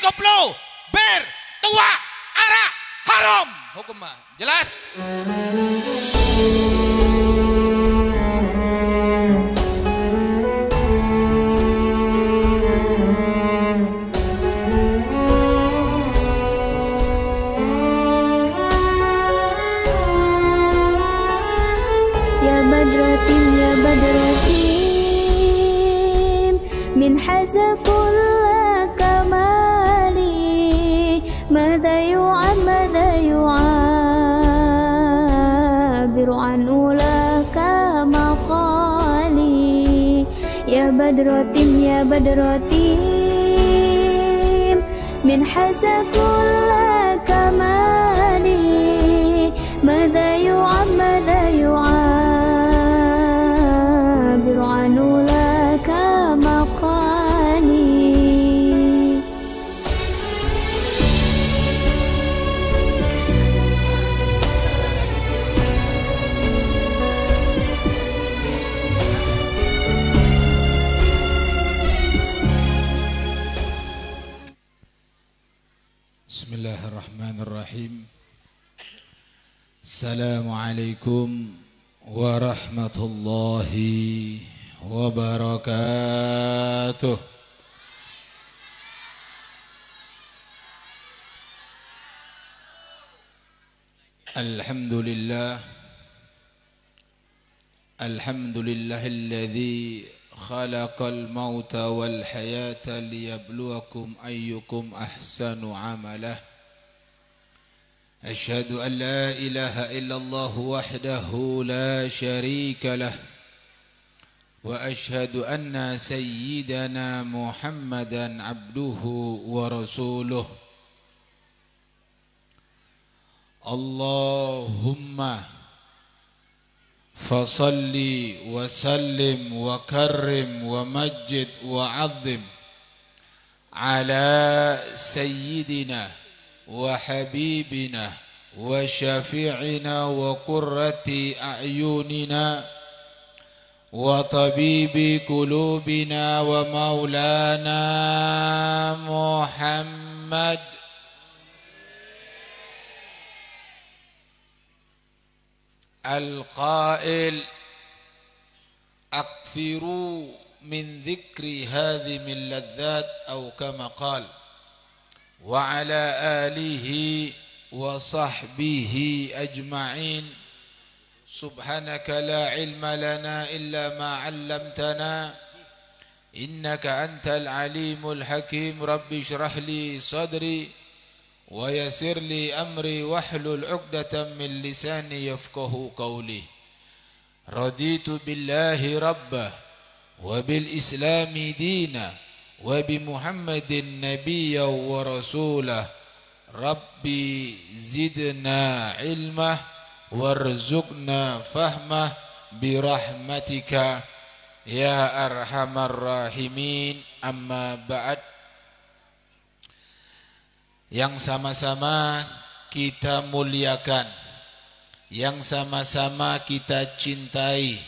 koplo, ber, tua, arak, haram. Hukum mah jelas? يا بدرتين من حز كل كمالي ماذا يعبر عن أولاك مقالي يا بدرتين من حز كل كمالي ماذا يعبر عن أولاك مقالي Bismillahirrahmanirrahim. Assalamualaikum warahmatullahi wabarakatuh. Alhamdulillahilladzi khalaqal mauta wal hayata liyabluwakum ayyukum ahsanu amalah. Asyhadu an la ilaha illallah wahdahu la syarika lah. Wa asyhadu anna sayyidana Muhammadan abduhu wa rasuluh. Allahumma fasalli wa sallim wa karrim wa majid wa azim ala sayyidina wa habibina wa syafi'ina wa qurrati a'yunina wa tabibi qulubina wa maulana Muhammad al-qail akthiru min dhikri hadhimil ladzat aw kama qala wa ala alihi wa sahbihi ajma'in. Subhanaka la ilma lana illa ma 'allamtana innaka antal alimul hakim. Rabbi shrah li sadri wa yassir li amri wahlul 'uqdatam min lisani yafqahu qawli. Raditu billahi rabba wa bil islami dina wa bi Muhammadin nabiyya wa rasulah. Rabbi zidna ilmah warzuqna fahmah birahmatika ya arhamar rahimin. Amma ba'd. Yang sama-sama kita muliakan, yang sama-sama kita cintai,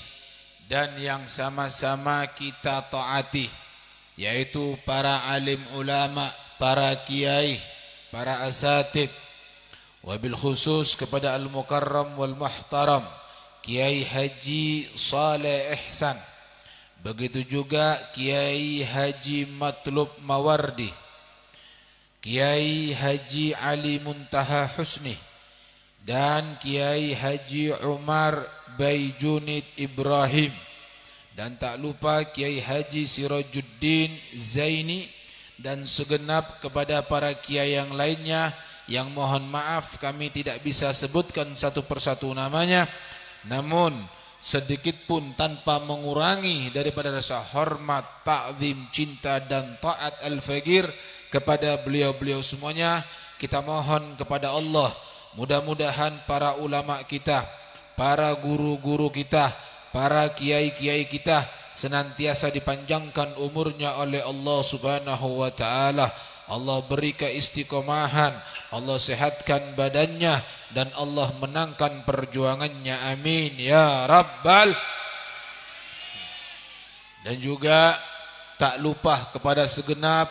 dan yang sama-sama kita taati, yaitu para alim ulama, para kiai, para asatid, wabil khusus kepada al-mukarram wal muhtaram Kiai Haji Saleh Ihsan, begitu juga Kiai Haji Matlub Mawardi, Kiai Haji Ali Muntaha Husni, dan Kiai Haji Umar Baijunid Ibrahim, dan tak lupa Kiai Haji Sirajuddin Zaini, dan segenap kepada para kiai yang lainnya yang mohon maaf kami tidak bisa sebutkan satu persatu namanya, namun sedikit pun tanpa mengurangi daripada rasa hormat, ta'zim, cinta dan taat al-faqir kepada beliau-beliau semuanya. Kita mohon kepada Allah, mudah-mudahan para ulama kita, para guru-guru kita, para kiai-kiai kita senantiasa dipanjangkan umurnya oleh Allah Subhanahu wa taala. Allah beri keistiqomahan, Allah sehatkan badannya, dan Allah menangkan perjuangannya. Amin ya rabbal. Dan juga tak lupa kepada segenap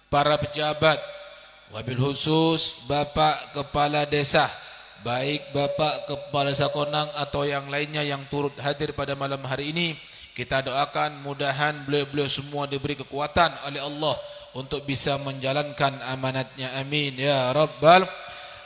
para pejabat, wabil khusus Bapak Kepala Desa, baik Bapak Kepala Desa Konang atau yang lainnya yang turut hadir pada malam hari ini. Kita doakan mudahan beliau-beliau semua diberi kekuatan oleh Allah untuk bisa menjalankan amanatnya. Amin ya rabbal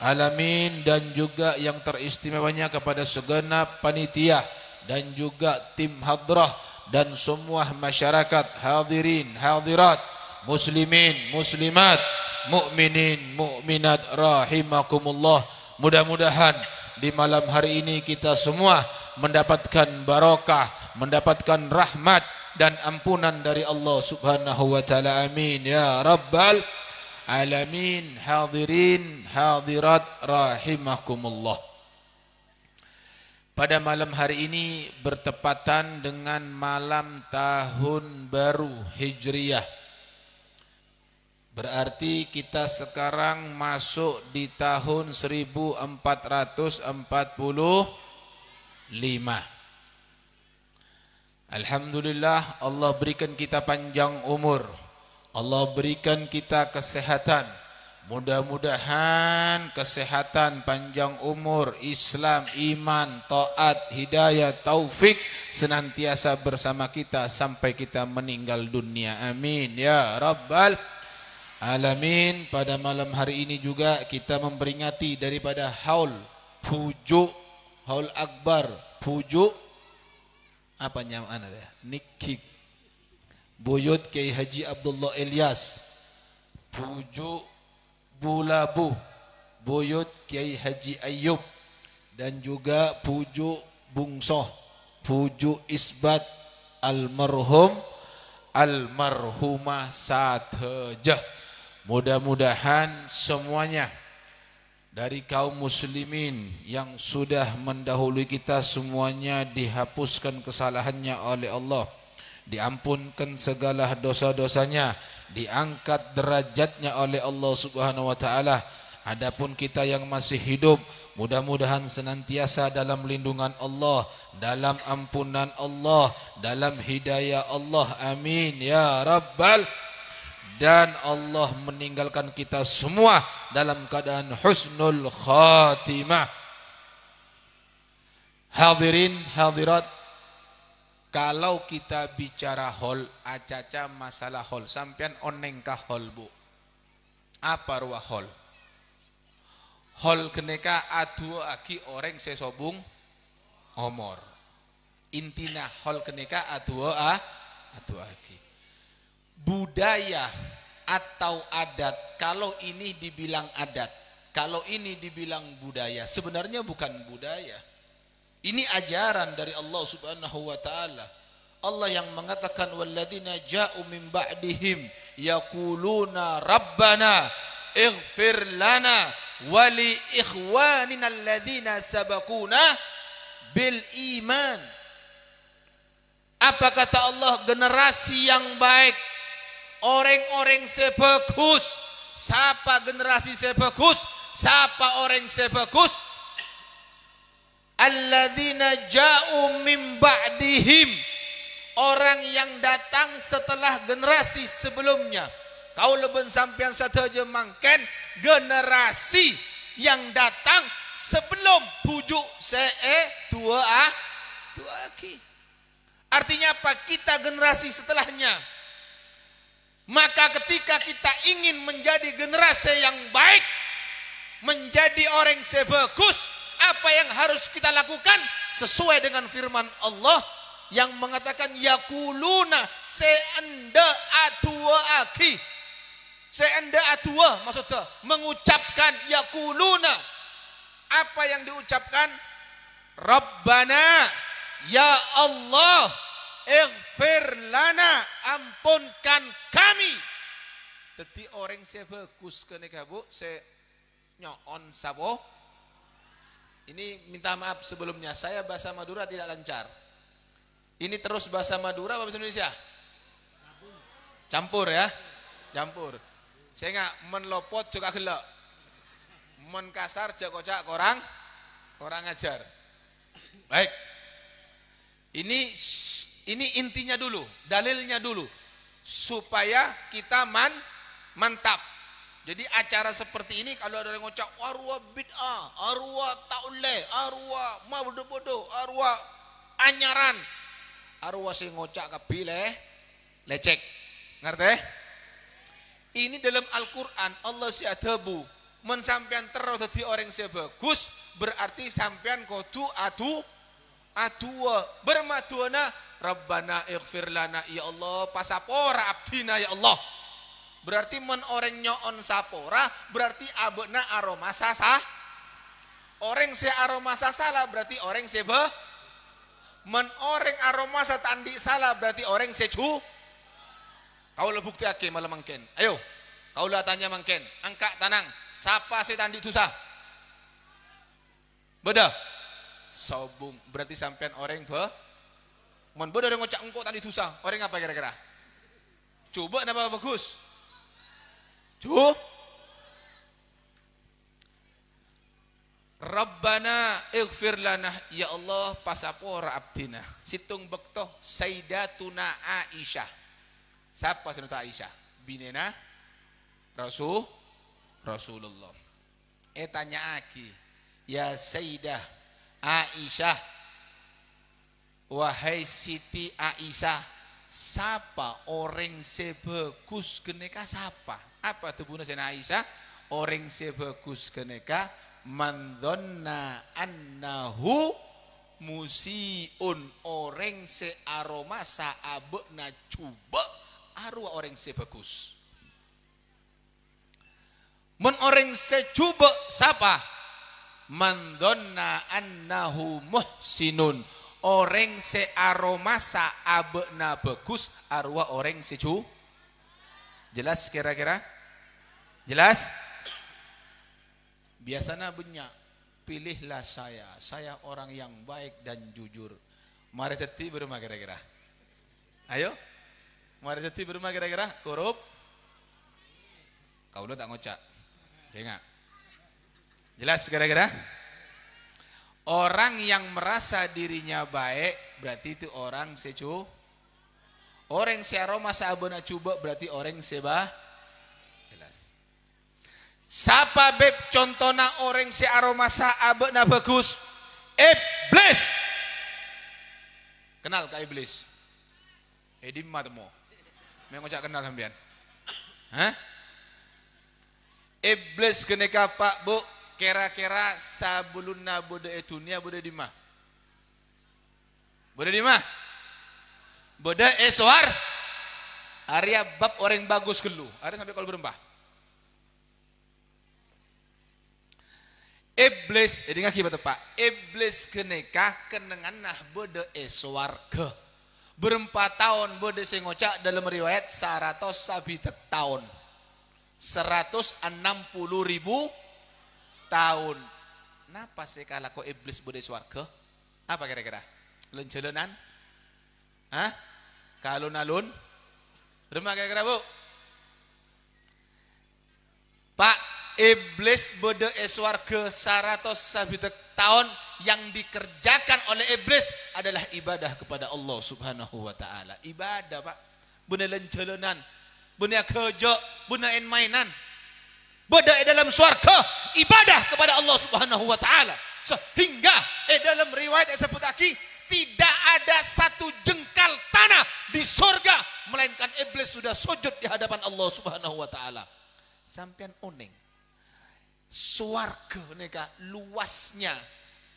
alamin. Dan juga yang teristimewanya kepada segenap panitia dan juga tim hadrah dan semua masyarakat hadirin hadirat, muslimin muslimat, mukminin mukminat rahimakumullah. Mudah-mudahan di malam hari ini kita semua mendapatkan barokah, mendapatkan rahmat dan ampunan dari Allah Subhanahu wa taala. Amin ya rabbal alamin. Hadirin hadirat rahimakumullah. Pada malam hari ini bertepatan dengan malam tahun baru Hijriyah. Berarti kita sekarang masuk di tahun 1445. Alhamdulillah, Allah berikan kita panjang umur, Allah berikan kita kesehatan. Mudah-mudahan kesehatan, panjang umur, Islam, iman, taat, hidayah, taufik senantiasa bersama kita sampai kita meninggal dunia. Amin ya rabbal alamin. Pada malam hari ini juga kita memperingati daripada haul pujuk, haul akbar, pujuk apa nyaman ada? Nikik buyut Kiai Haji Abdullah Ilyas, pujuk Bulabu buyut Kiai Haji Ayub, dan juga pujuk bungsoh, pujuk isbat almarhum almarhumah Satejah. Mudah-mudahan semuanya dari kaum muslimin yang sudah mendahului kita semuanya dihapuskan kesalahannya oleh Allah, diampunkan segala dosa-dosanya, diangkat derajatnya oleh Allah Subhanahu wa taala. Adapun kita yang masih hidup, mudah-mudahan senantiasa dalam lindungan Allah, dalam ampunan Allah, dalam hidayah Allah. Amin ya rabbal. Dan Allah meninggalkan kita semua dalam keadaan husnul khatimah. Hadirin hadirat, kalau kita bicara hol, acaca masalah hol, sampean onengkah hol bu? Apa ruah hol? Hol keneka adu aki orang sesobung omor. Intina hol keneka adu aki. Budaya atau adat, kalau ini dibilang adat, kalau ini dibilang budaya, sebenarnya bukan budaya. Ini ajaran dari Allah Subhanahu wa taala. Allah yang mengatakan walladzina ja'u min ba'dihim yaquluna rabbana ighfir lana wa li ikhwanina alladzina sabaquna bil iman. Apa kata Allah? Generasi yang baik, orang-orang sebagus. Siapa generasi sebagus? Siapa orang sebagus? Alladzina ja'u min ba'dihim, orang yang datang setelah generasi sebelumnya. Kau leben sampean sateja mangken generasi yang datang sebelum pujuk tua aki. Artinya apa? Kita generasi setelahnya. Maka ketika kita ingin menjadi generasi yang baik, menjadi orang sebagus, apa yang harus kita lakukan? Sesuai dengan firman Allah yang mengatakan yakuluna seenda atua aki. Seenda atua maksudnya mengucapkan yakuluna. Apa yang diucapkan? Rabbana, ya Allah, ighfir lana, ampunkan kami. Jadi orang sebagus keneka bu, se nyon sabo. Ini minta maaf sebelumnya, saya bahasa Madura tidak lancar. Ini terus bahasa Madura apa bahasa Indonesia? Campur ya, campur. Saya nggak menlopot juga gelak, menkasar jakocak orang ajar. Baik, ini intinya dulu, dalilnya dulu, supaya kita Mantap. Jadi acara seperti ini kalau ada yang ngocak arwah bid'ah, arwah tauleh, arwah ma bodoh-bodoh, arwah anyaran, arwah sing ngocak kabile lecek. Ngerti? Ini dalam Al-Qur'an Allah siadabu men sampean terus dadi orang sing bagus berarti sampean kudu adua bermaduana Rabbana ighfir lana ya Allah pasapora abdina ya Allah. Berarti men orang nyoon sapora berarti abena aroma sasa. Orang se aroma salah berarti orang se be. Men orang aroma satandi salah berarti orang se cu. Kau le bukti ake malam mangken. Ayo. Kau lah tanya mangken. Angka tanang. Siapa se tandi susah? Beda. Sobung berarti sampean orang be. Men beda orang ngocak engkau tandi susah. Orang apa kira-kira? Coba nama bagus. Rabbana ighfir lana ya Allah pasapora abdina. Situng bektoh Sayyidatuna Aisyah. Siapa Sayyidatuna Aisyah? Binena Rasulullah. Tanya aki, ya Sayyidah Aisyah, wahai Siti Aisyah, siapa orang sebagus keneka siapa? Apa tubuhnya Sayyidah Aisyah? Orang sebagus keneka mandonna annahu musiun, orang se aroma saabena coba arwah orang sebagus. Men orang secoba siapa? Mandonna annahu muhsinun, orang se aroma saabena bagus arwah orang secu. Jelas kira-kira? Jelas? Biasanya banyak, pilihlah saya orang yang baik dan jujur. Mari teti berumah kira-kira. Ayo, mari teti berumah kira-kira. Korup, kau udah tak ngocak, dengar. Jelas kira-kira? Orang yang merasa dirinya baik berarti itu orang secu. Orang searoma saabena coba berarti orang seba. Jelas. Siapa beb contohnya orang searoma saabena bagus? Iblis. Kenal ke iblis? Dimma temu. Mengocak kenal sampean. Hah? Iblis keneka Pak Bu kira-kira sabulunna bude dunia bude dimma. Bude dimma? Beda eswar Arya bab orang bagus kelu. Ada sampai kalau berembah. Iblis, jadi ngaki betul Pak. Iblis keneka kenengan nah beda eswar ke. Berempat tahun beda saya ngocak dalam riwayat 100 sabitek tahun. 160.000 tahun. Napa sih kalau kok iblis beda eswar ke? Apa kira-kira? Lencelenan? Hah? Kalau nalun, rumah kira-kira Bu. Pak, iblis bode eswar ke 100 sabitek tahun yang dikerjakan oleh iblis adalah ibadah kepada Allah Subhanahu wa taala. Ibadah, Pak. Bener lencelenan, bener kerja, bener mainan. Bode dalam swarga ibadah kepada Allah Subhanahu wa taala. Sehingga dalam riwayat yang sebut aki tidak ada satu jengkal tanah di surga melainkan iblis sudah sujud di hadapan Allah Subhanahu wa taala. Sampean oneng. Swarga neka luasnya.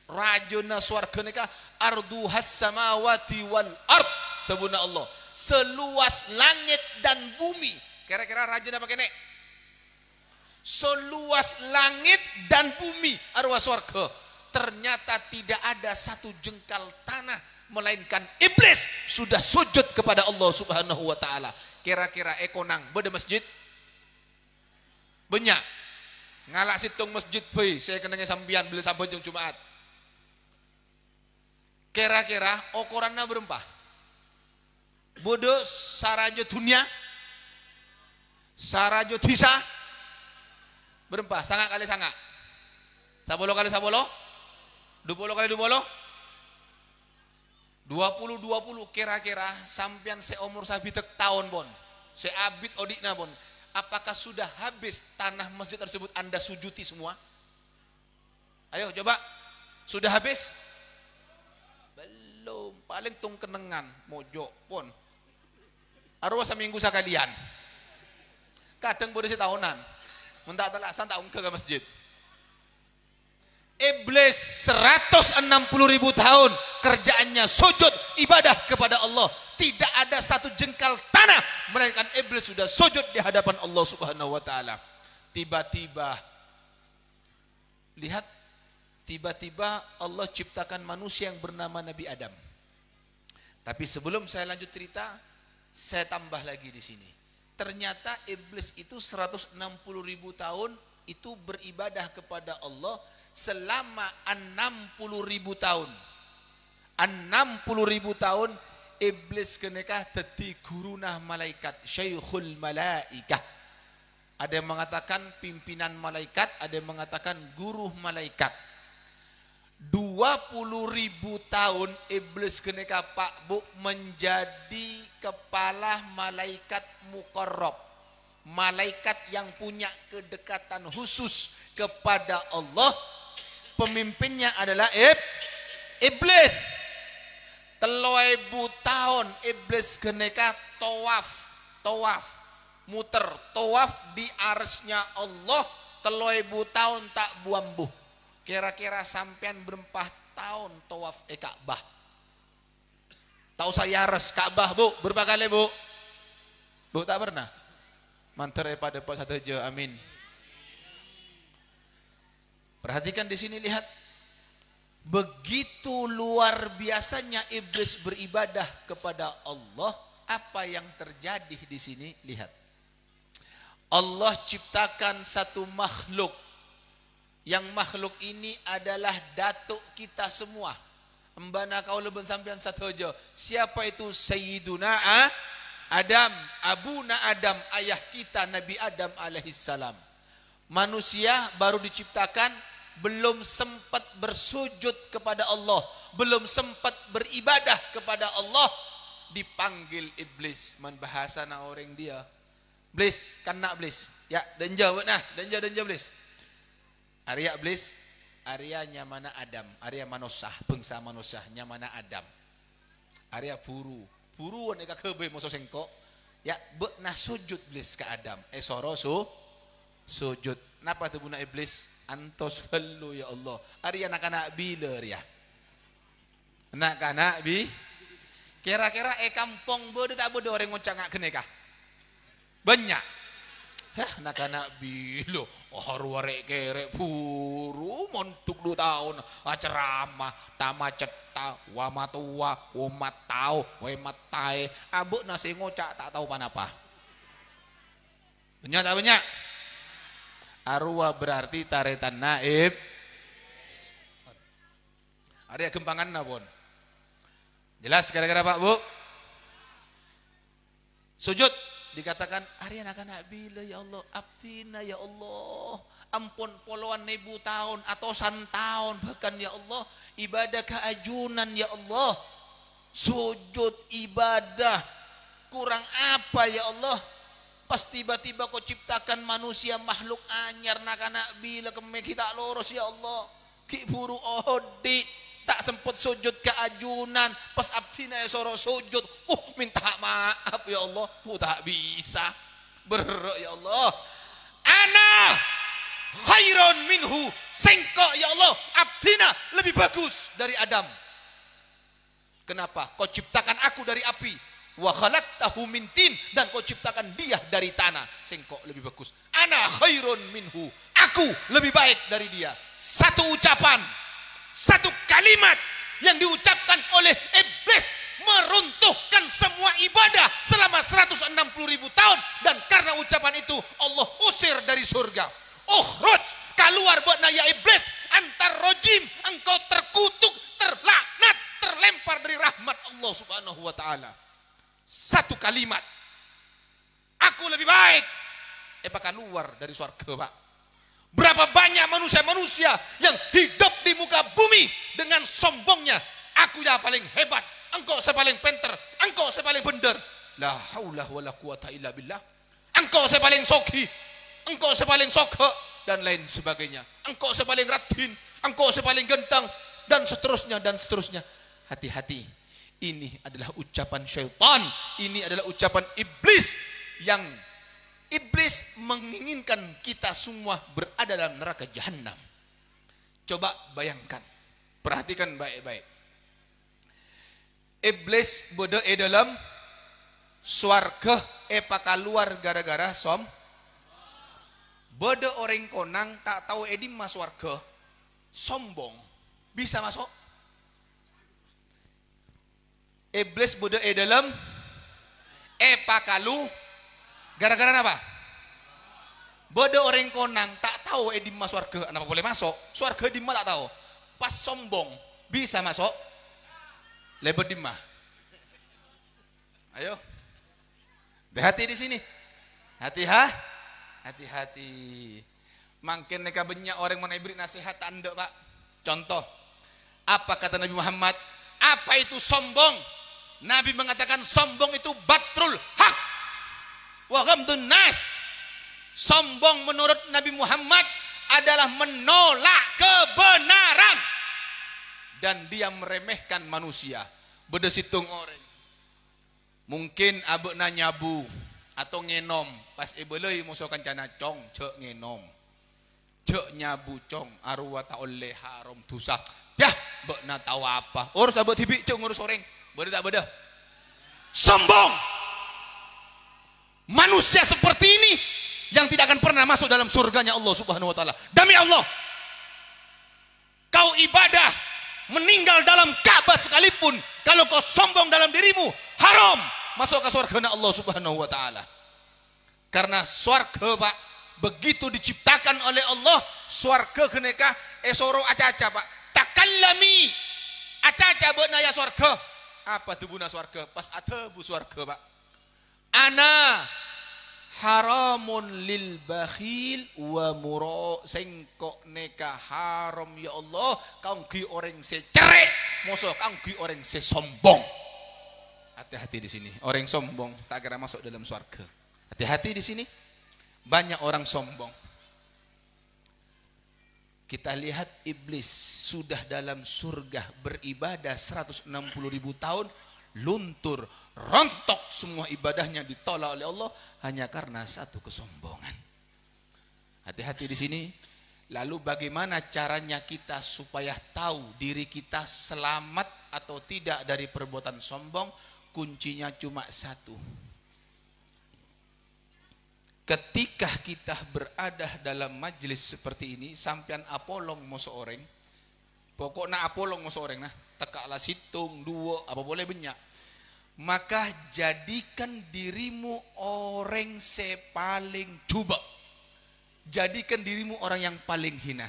Rajona swarga neka arduhas samawati wal ard. Tabuna Allah. Seluas langit dan bumi. Kira-kira rajona apa kene? Seluas langit dan bumi arwah swarga. Ternyata tidak ada satu jengkal tanah melainkan iblis sudah sujud kepada Allah Subhanahu wa taala. Kira-kira ekonang beda masjid? Banyak. Ngalak situng masjid boy, saya kenanya sambian beli sabun jung Jumat. Kira-kira ukurannya berapa? Bodoh sarajo dunia, sarajo disa, berapa? Sangat kali sangat. 10 kali 10, 20 kali 20, 20 kira-kira sampian seumur sabitek tahun pun, seabit odikna pun. apakah sudah habis tanah masjid tersebut Anda sujuti semua? Ayo coba, sudah habis? Belum, paling tung kenengan, mojok pun. Arwah seminggu sekalian. Kadang boleh setahunan. Mentak telasan tak ke masjid. Iblis 160.000 tahun kerjaannya sujud ibadah kepada Allah. Tidak ada satu jengkal tanah melainkan iblis sudah sujud di hadapan Allah Subhanahu wa taala. Tiba-tiba lihat, tiba-tiba Allah ciptakan manusia yang bernama Nabi Adam. Tapi sebelum saya lanjut cerita, saya tambah lagi di sini. Ternyata iblis itu 160.000 tahun itu beribadah kepada Allah selama 60.000 tahun. 60.000 tahun iblis kenekah dadi gurunah malaikat, syaikhul malaikah. Ada yang mengatakan pimpinan malaikat, ada yang mengatakan guru malaikat. 20.000 tahun iblis keneka Pak Bu menjadi kepala malaikat muqarrab, malaikat yang punya kedekatan khusus kepada Allah. Pemimpinnya adalah iblis. 3.000 tahun iblis keneka tawaf muter tawaf di arsnya Allah. 3.000 tahun tak buambuh. Kira-kira sampean berempah tahun tawaf Ka'bah. Tahu saya res Ka'bah Bu, berapa kali Bu? Bu tak pernah? Mantar pada pas satu aja, amin. Perhatikan di sini, lihat. Begitu luar biasanya iblis beribadah kepada Allah. Apa yang terjadi di sini? Lihat. Allah ciptakan satu makhluk. Yang makhluk ini adalah datuk kita semua. Embana kau leben sampean satu aja. Siapa itu? Sayyiduna Adam, Abuna Adam, ayah kita Nabi Adam alaihissalam. Manusia baru diciptakan, belum sempat bersujud kepada Allah, belum sempat beribadah kepada Allah, dipanggil iblis. Man bahasa na orang dia. Iblis, kena iblis. Ya, denja nah, denja iblis. Arya iblis, Arya nyamana Adam, Arya manusia, bangsa manusia nyamana Adam. Arya buru eka kebe moso sengko. Ya, bekna sujud iblis ke Adam. Soro sujud. Napa tu buna iblis? Antos hello ya Allah. Arya nak bila ya. Nak bi. Kira-kira kampung bodoh tak bodoh orang ngocak ngak kenekah. Banyak. Nak bilo warek kerek buru montuk 2 tahun ceramah tamaceta wamatua wamatau wematai abuk nasi ngocak tak tahu panapa. Banyak tak banyak? Arwah berarti taretan naib. Ada gempangan nabon. Jelas kira-kira Pak Bu? Sujud. Dikatakan Arya nak bila ya Allah, abdina ya Allah, ampun puluhan ribu tahun atau tahun bahkan ya Allah, ibadah keajunan ya Allah, sujud ibadah kurang apa ya Allah? Pas tiba-tiba kau ciptakan manusia makhluk anyar nak bila keme kita loros ya Allah, ki buru odi tak sempat sujud keajunan, pas abdina ya soro sujud, minta maaf ya Allah, tak bisa berok ya Allah. Ana khairon minhu, sengkok ya Allah, abdina lebih bagus dari Adam. Kenapa? Kau ciptakan aku dari api, wa khalaqtahu min tin, dan kau ciptakan dia dari tanah, sengkok lebih bagus. Ana khairon minhu, aku lebih baik dari dia. Satu ucapan, satu kalimat yang diucapkan oleh iblis meruntuhkan semua ibadah selama 160.000 tahun, dan karena ucapan itu Allah usir dari surga. Ukhruj, keluar buat naya iblis, antar rojim, engkau terkutuk, terlaknat, terlempar dari rahmat Allah Subhanahu wa taala. Satu kalimat, aku lebih baik, keluar dari surga Pak. Berapa banyak manusia-manusia yang hidup di muka bumi dengan sombongnya. Aku yang paling hebat, engkau sepaling pinter, engkau sepaling bener. La haula wala quwata illa billah. engkau saya paling sogi, engkau saya paling soge, dan lain sebagainya. Engkau saya paling radin, engkau saya paling gentang, dan seterusnya dan seterusnya. Hati-hati, ini adalah ucapan syaitan, ini adalah ucapan iblis, yang iblis menginginkan kita semua berada dalam neraka jahanam. Coba bayangkan, perhatikan baik-baik. Iblis bodoh dalam swarga keluar gara-gara bodoh orang konang tak tahu edim mas swarga sombong bisa masuk. Iblis bodoh dalam kalu gara-gara apa? Bodoh orang konang tak tahu edim mas swarga kenapa boleh masuk? Swarga dimma tak tahu. Pas sombong bisa masuk. Lebet dimma. Ayo. Hati-hati di sini. Hati-hati. Mungkin neka banyak orang mana beri nasihat anda Pak. Contoh. Apa kata Nabi Muhammad? Apa itu sombong? Nabi mengatakan sombong itu batrul hak. Wa ghamdun nas. Sombong menurut Nabi Muhammad adalah menolak kebenaran. Dan dia meremehkan manusia. Beda situng orang. Mungkin abekna nyabu atau ngenom pas ibelei musuh kancana cong cek ngenom cek nyabu cong arwah tak oleh haram dosa ya bekna tahu apa urus abek tibi cek ngurus orang beda tak beda sombong manusia seperti ini yang tidak akan pernah masuk dalam surganya Allah Subhanahu wa taala. Demi Allah kau ibadah meninggal dalam Ka'bah sekalipun kalau kau sombong dalam dirimu haram masuk ke surga Allah Subhanahu wa taala. Karena surga Pak begitu diciptakan oleh Allah, surga keneka esoro aca-aca Pak. Takallami aca-aca beuna ya surga. Apa tebuna surga? Pas atebu surga Pak. Ana haramun lil bakhil wa muro sengkok neka haram ya Allah kau gi orang secerek musuh kau gi orang sesombong. Hati-hati di sini orang sombong tak kira masuk dalam surga. Hati-hati di sini banyak orang sombong. Kita lihat iblis sudah dalam surga beribadah 160.000 tahun luntur, rontok semua ibadahnya ditolak oleh Allah hanya karena satu kesombongan. Hati-hati di sini. Lalu bagaimana caranya kita supaya tahu diri kita selamat atau tidak dari perbuatan sombong? Kuncinya cuma satu. Ketika kita berada dalam majlis seperti ini, sampean apolong mau seorang, pokoknya apolong mau seorang nah. Tekaklah situng dua apa boleh banyak maka jadikan dirimu orang sepaling coba jadikan dirimu orang yang paling hina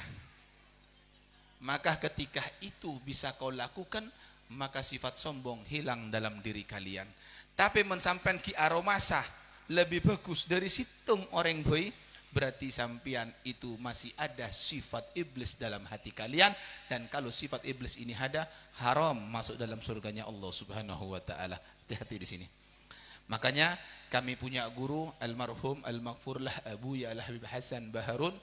maka ketika itu bisa kau lakukan maka sifat sombong hilang dalam diri kalian. Tapi mensampean ki aromasa lebih bagus dari situng orang boy berarti sampian itu masih ada sifat iblis dalam hati kalian dan kalau sifat iblis ini ada haram masuk dalam surganya Allah Subhanahu wa taala. Hati-hati di sini. Makanya kami punya guru almarhum al-maghfurlah Abu Ya Al-Habib Hasan Baharun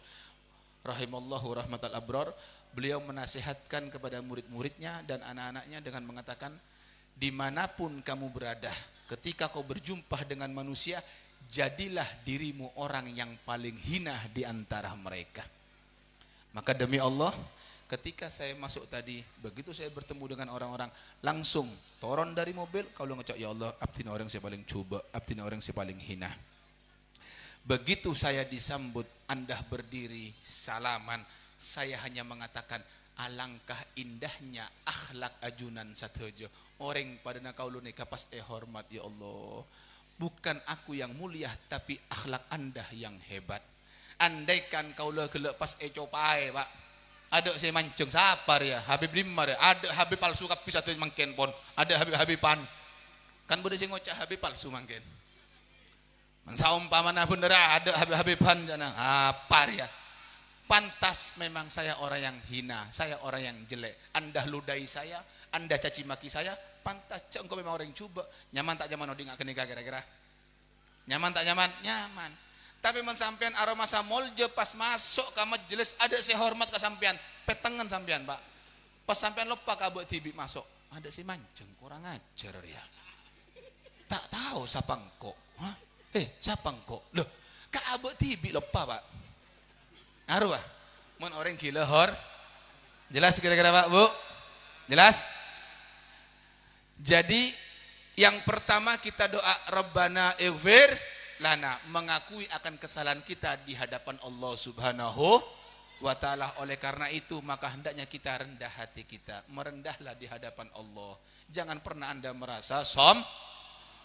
rahimallahu rahmatal abrar. Beliau menasihatkan kepada murid-muridnya dan anak-anaknya dengan mengatakan dimanapun kamu berada ketika kau berjumpa dengan manusia jadilah dirimu orang yang paling hina di antara mereka. Maka demi Allah, ketika saya masuk tadi, begitu saya bertemu dengan orang-orang, langsung turun dari mobil, kalau ngecek ya Allah, abdina orang saya paling coba, abdina orang saya paling hina. Begitu saya disambut, Anda berdiri, salaman, saya hanya mengatakan, alangkah indahnya akhlak ajunan satejo. Orang pada nakau nika pas hormat ya Allah. Bukan aku yang mulia tapi akhlak Anda yang hebat. Andaikan kau pas copai Pak. Ada saya mancung sapar ya, Habib lima ya. Ada Habib palsu kapis atau mangken pon. Ada Habiban. Kan boleh saya ngocah Habib palsu mangken. Mensaumpamana bener ada Habiban jana. Apa ya? Pantas memang saya orang yang hina, saya orang yang jelek. Anda ludahi saya, Anda caci maki saya, pantas engkau memang orang yang coba. Nyaman tak zaman oding kira-kira. Nyaman tak nyaman? Nyaman. Tapi mensampean aroma samolje pas masuk ke majelis ada si hormat ke sampean, petengan sampean, Pak. Pas sampean lupa ke abek tibi masuk, ada si mancing, kurang ajar ya. Tak tahu siapa engkau. Hah? Siapa engkau? Loh, ke abek tibi lupa, Pak. Arwah. Mun orang gila Jelas kira-kira Pak, Bu? Jelas? Jadi yang pertama kita doa Rabbana ighfir lana, mengakui akan kesalahan kita di hadapan Allah Subhanahu wa ta'ala. Oleh karena itu maka hendaknya kita rendah hati kita, merendahlah di hadapan Allah. Jangan pernah Anda merasa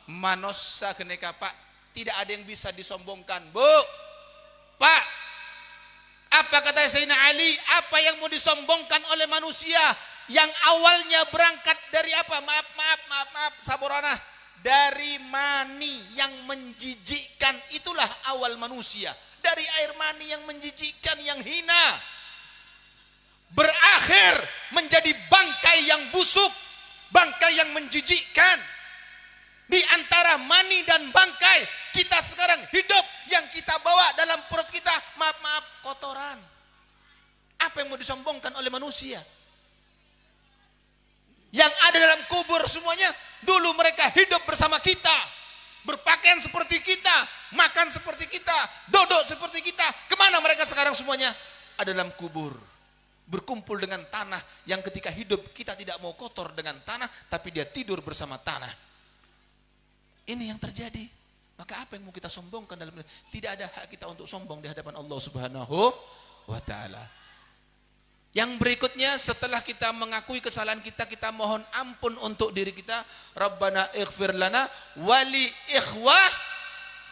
manosa keneka Pak, tidak ada yang bisa disombongkan. Bu, Pak, apa kata Sayyidina Ali? Apa yang mau disombongkan oleh manusia yang awalnya berangkat dari apa? Maaf, saborana. Dari mani yang menjijikkan, itulah awal manusia. Dari air mani yang menjijikkan, yang hina, berakhir menjadi bangkai yang busuk, bangkai yang menjijikkan. Di antara mani dan bangkai, kita sekarang hidup, yang kita bawa dalam perut kita, maaf, kotoran. Apa yang mau disombongkan oleh manusia? Yang ada dalam kubur semuanya, dulu mereka hidup bersama kita, berpakaian seperti kita, makan seperti kita, duduk seperti kita. Kemana mereka sekarang semuanya? Ada dalam kubur, berkumpul dengan tanah, yang ketika hidup kita tidak mau kotor dengan tanah, tapi dia tidur bersama tanah. Ini yang terjadi. Maka apa yang mau kita sombongkan dalam ini? Tidak ada hak kita untuk sombong di hadapan Allah Subhanahu wa ta'ala. Yang berikutnya, setelah kita mengakui kesalahan kita, kita mohon ampun untuk diri kita. Rabbana ighfir lana wali ikhwah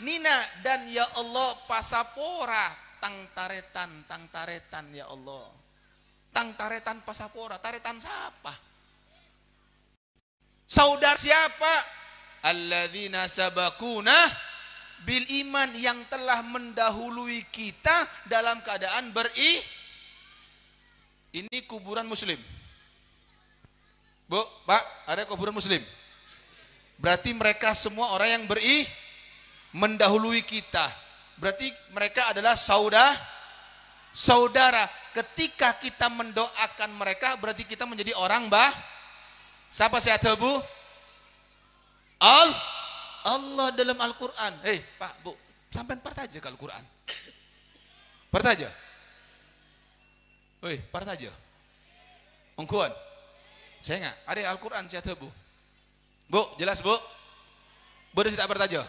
nina, dan ya Allah pasapora tang taretan ya Allah. Tang taretan pasapora, taretan siapa? Saudara siapa? Alladzina sabakuna bil iman, yang telah mendahului kita dalam keadaan Ini kuburan muslim. Bu, Pak, ada kuburan muslim. Berarti mereka semua orang yang mendahului kita. Berarti mereka adalah saudara. Ketika kita mendoakan mereka, berarti kita menjadi orang siapa saya tahu, Bu? Allah dalam Al-Quran. Pak, Bu, sampai partaja ke Al-Quran. Partaja. Partaja. Ongkuan. Saya enggak. Ada Al-Quran saya tahu, Bu. Bu, jelas, Bu? Bodoh tidak partaja.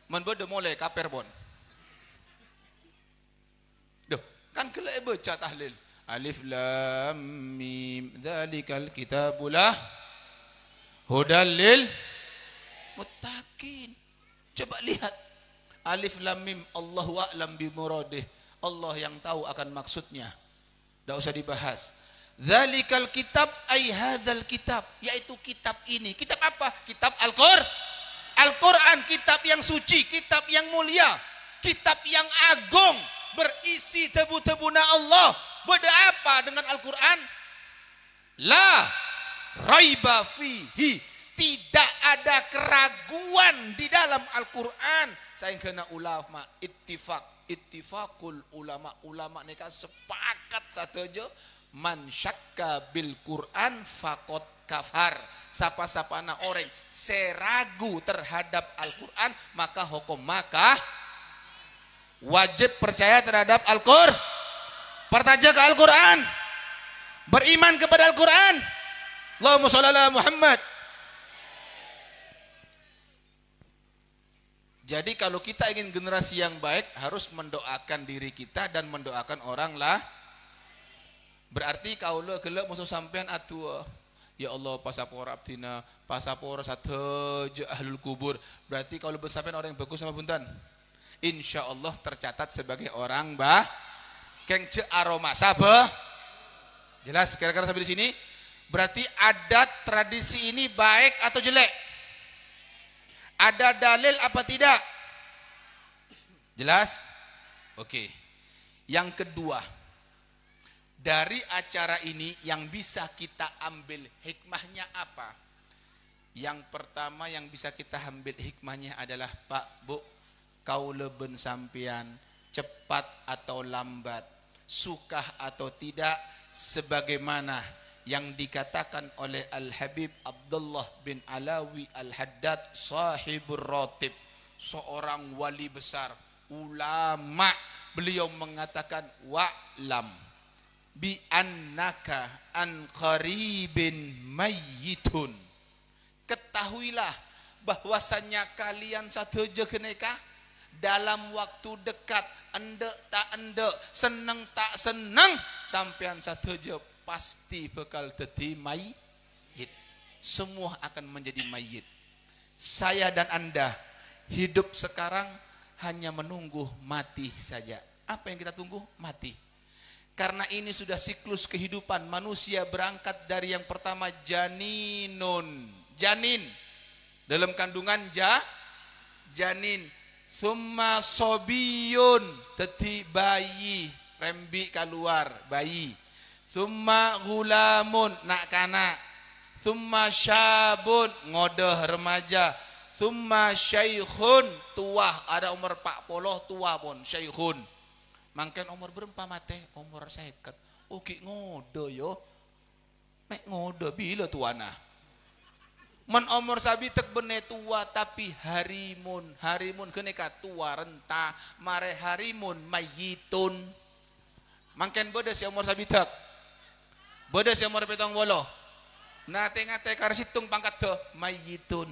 Man bodoh mulai kaper bon. Duh, kan kele baca tahlil. Alif lam mim dzalikal kitabulah hudal lil muttaqin. Coba lihat. Alif lam mim, Allahu a'lam bi muradih. Allah yang tahu akan maksudnya. Tidak usah dibahas. Dzalikal kitab ay hadzal kitab, yaitu kitab ini. Kitab apa? Kitab Al-Quran, kitab yang suci, kitab yang mulia, kitab yang agung, berisi tebu-tebuna Allah. Beda apa dengan Al-Quran? La raiba fihi, tidak ada keraguan di dalam Al-Quran. Saya kena ulama ittifaqul ulama mereka sepakat saja, man syakka bil Quran faqad kafar. Siapa-siapa anak orang seragu terhadap Al-Quran, maka hukum wajib percaya terhadap Al-Quran, pertaja ke Al-Quran, beriman kepada Al-Quran. Allahumma shalli ala Muhammad. Jadi kalau kita ingin generasi yang baik, harus mendoakan diri kita dan mendoakan orang lah. Berarti kaulah gelap musuh sampean atua. Ya Allah, pasapor abdina, pasapor sateja ahlul kubur. Berarti kalau bersampean orang yang bagus sama buntan, insya Allah tercatat sebagai orang kengce aroma sabah. Jelas kira-kira sampai di sini. Berarti adat tradisi ini baik atau jelek? Ada dalil apa tidak? Jelas? Oke. Yang kedua, dari acara ini yang bisa kita ambil hikmahnya apa? Yang pertama yang bisa kita ambil hikmahnya adalah Pak, Bu, kaula ben sampian cepat atau lambat, suka atau tidak, sebagaimana yang dikatakan oleh Al-Habib Abdullah bin Alawi Al-Haddad sahibur ratib, seorang wali besar, ulama. Beliau mengatakan wa'lam bi annaka an qaribin mayyitun. Ketahuilah bahwasannya kalian satu keneka dalam waktu dekat, endek tak endek, seneng tak seneng, sampean satu pasti bakal jadi mayit. Semua akan menjadi mayit. Saya dan Anda hidup sekarang hanya menunggu mati saja. Apa yang kita tunggu? Mati. Karena ini sudah siklus kehidupan manusia, berangkat dari yang pertama janin dalam kandungan janin, summa sobiyun, teti bayi, rembi keluar bayi, summa gulamun, nak kanak, summa syabun, ngodoh remaja, summa syaikhun, tua, ada umur 40 tua pun syaikhun. Mangken umur berapa mate? Umur 50. Oke ngodo yo, mek ngodo bila tuana. Men umur sabitek bene tua, tapi harimun keneka tua renta, mare harimun mayitun. Mangken beda si umur sabitek, beda si umur 70. Nate ngate kar situng pangkat de mayitun.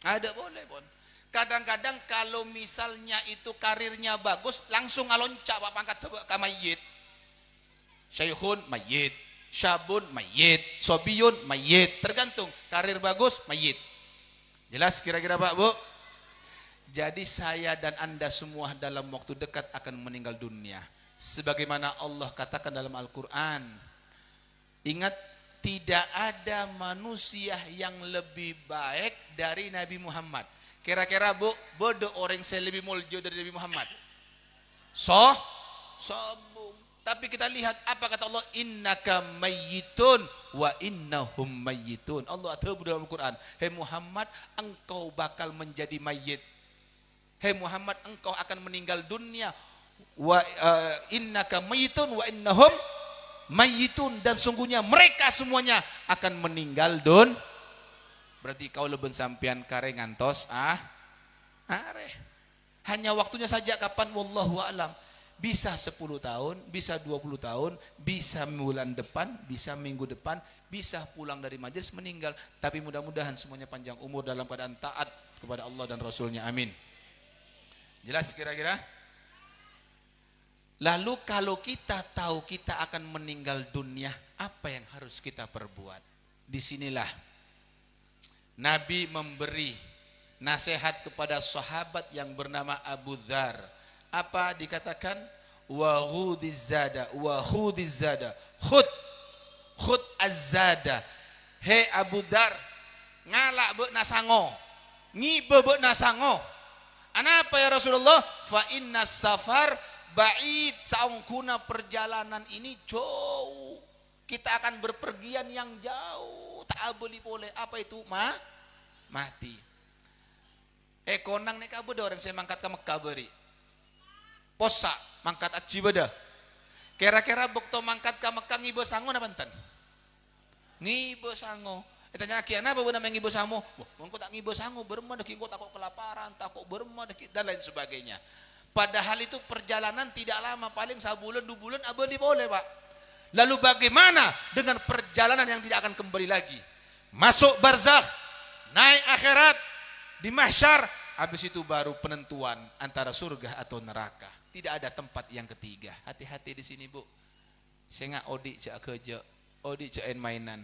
Ada boleh pun. Kadang-kadang kalau misalnya itu karirnya bagus, langsung alonca pak pangkat de ka mayit. Syaikhun mayit, syabun mayit, sobiyun mayit, tergantung karir bagus mayit. Jelas kira-kira Pak Bu? Jadi saya dan Anda semua dalam waktu dekat akan meninggal dunia. Sebagaimana Allah katakan dalam Al-Quran, ingat, tidak ada manusia yang lebih baik dari Nabi Muhammad. Kira-kira Bu, bodoh orang saya lebih muljo dari Nabi Muhammad? Sombong. Tapi kita lihat apa kata Allah, innaka mayyitun wa innahum mayyitun. Allah tahu dalam Al-Quran, hei Muhammad, engkau bakal menjadi mayit. Hei Muhammad, engkau akan meninggal dunia. Wa innaka mayyitun wa innahum mayyitun, dan sungguhnya mereka semuanya akan meninggal Berarti kau leben sampian kare ngantos are. Hanya waktunya saja kapan, wallahu a'lam. Bisa 10 tahun, bisa 20 tahun, bisa bulan depan, bisa minggu depan, bisa pulang dari majelis meninggal. Tapi mudah-mudahan semuanya panjang umur dalam keadaan taat kepada Allah dan Rasulnya. Amin. Jelas kira-kira? Lalu kalau kita tahu kita akan meninggal dunia, apa yang harus kita perbuat? Disinilah Nabi memberi nasihat kepada sahabat yang bernama Abu Dzar. Apa dikatakan? Wa khudizada, khud azzada. Hei Abu Dzar, ngalak be nasango, ngibe be nasango. Anapa ya Rasulullah? Fa inna safar ba'id, saungkuna perjalanan ini jauh. Kita akan berpergian yang jauh, tak boleh boleh. Apa itu? Mati. Konang nek kabeh orang saya mangkat ke Mekah beri. Posa mangkat aji beda. Kira-kira bukto mangkat ke Mekah ngibo sango napa enten? Ngibo sango. Tanya kian apa benar ngibo sango? Wong tak ngibo sango berma deki kok takut kelaparan, takut berma deki dan lain sebagainya. Padahal itu perjalanan tidak lama, paling sebulan 2 bulan abadi boleh Pak. Lalu bagaimana dengan perjalanan yang tidak akan kembali lagi? Masuk barzakh, naik akhirat, di mahsyar, habis itu baru penentuan antara surga atau neraka. Tidak ada tempat yang ketiga. Hati-hati di sini Bu. Saya nggak odi cak kerja, odi cakin mainan.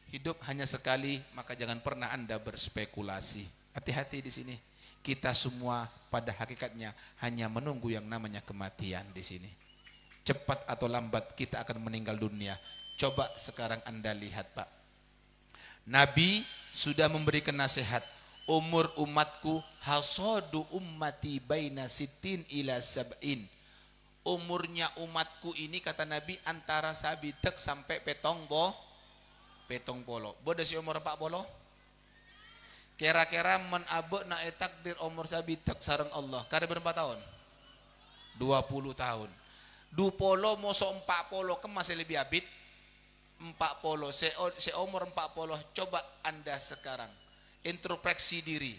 Hidup hanya sekali, maka jangan pernah Anda berspekulasi. Hati-hati di sini. Kita semua pada hakikatnya hanya menunggu yang namanya kematian di sini. Cepat atau lambat kita akan meninggal dunia. Coba sekarang Anda lihat Pak. Nabi sudah memberikan nasihat. Umur umatku hasadu ummati baina sitin ila sab'in. Umurnya umatku ini kata Nabi antara sabitek sampai petong polo. Bodoh si umur 40. Kira-kira men abe na takdir umur sabitak sareng Allah. Kada berapa tahun? 20 tahun. 20 moso 40 ke masih lebih abid. 40 se umur 40. Coba Anda sekarang introspeksi diri.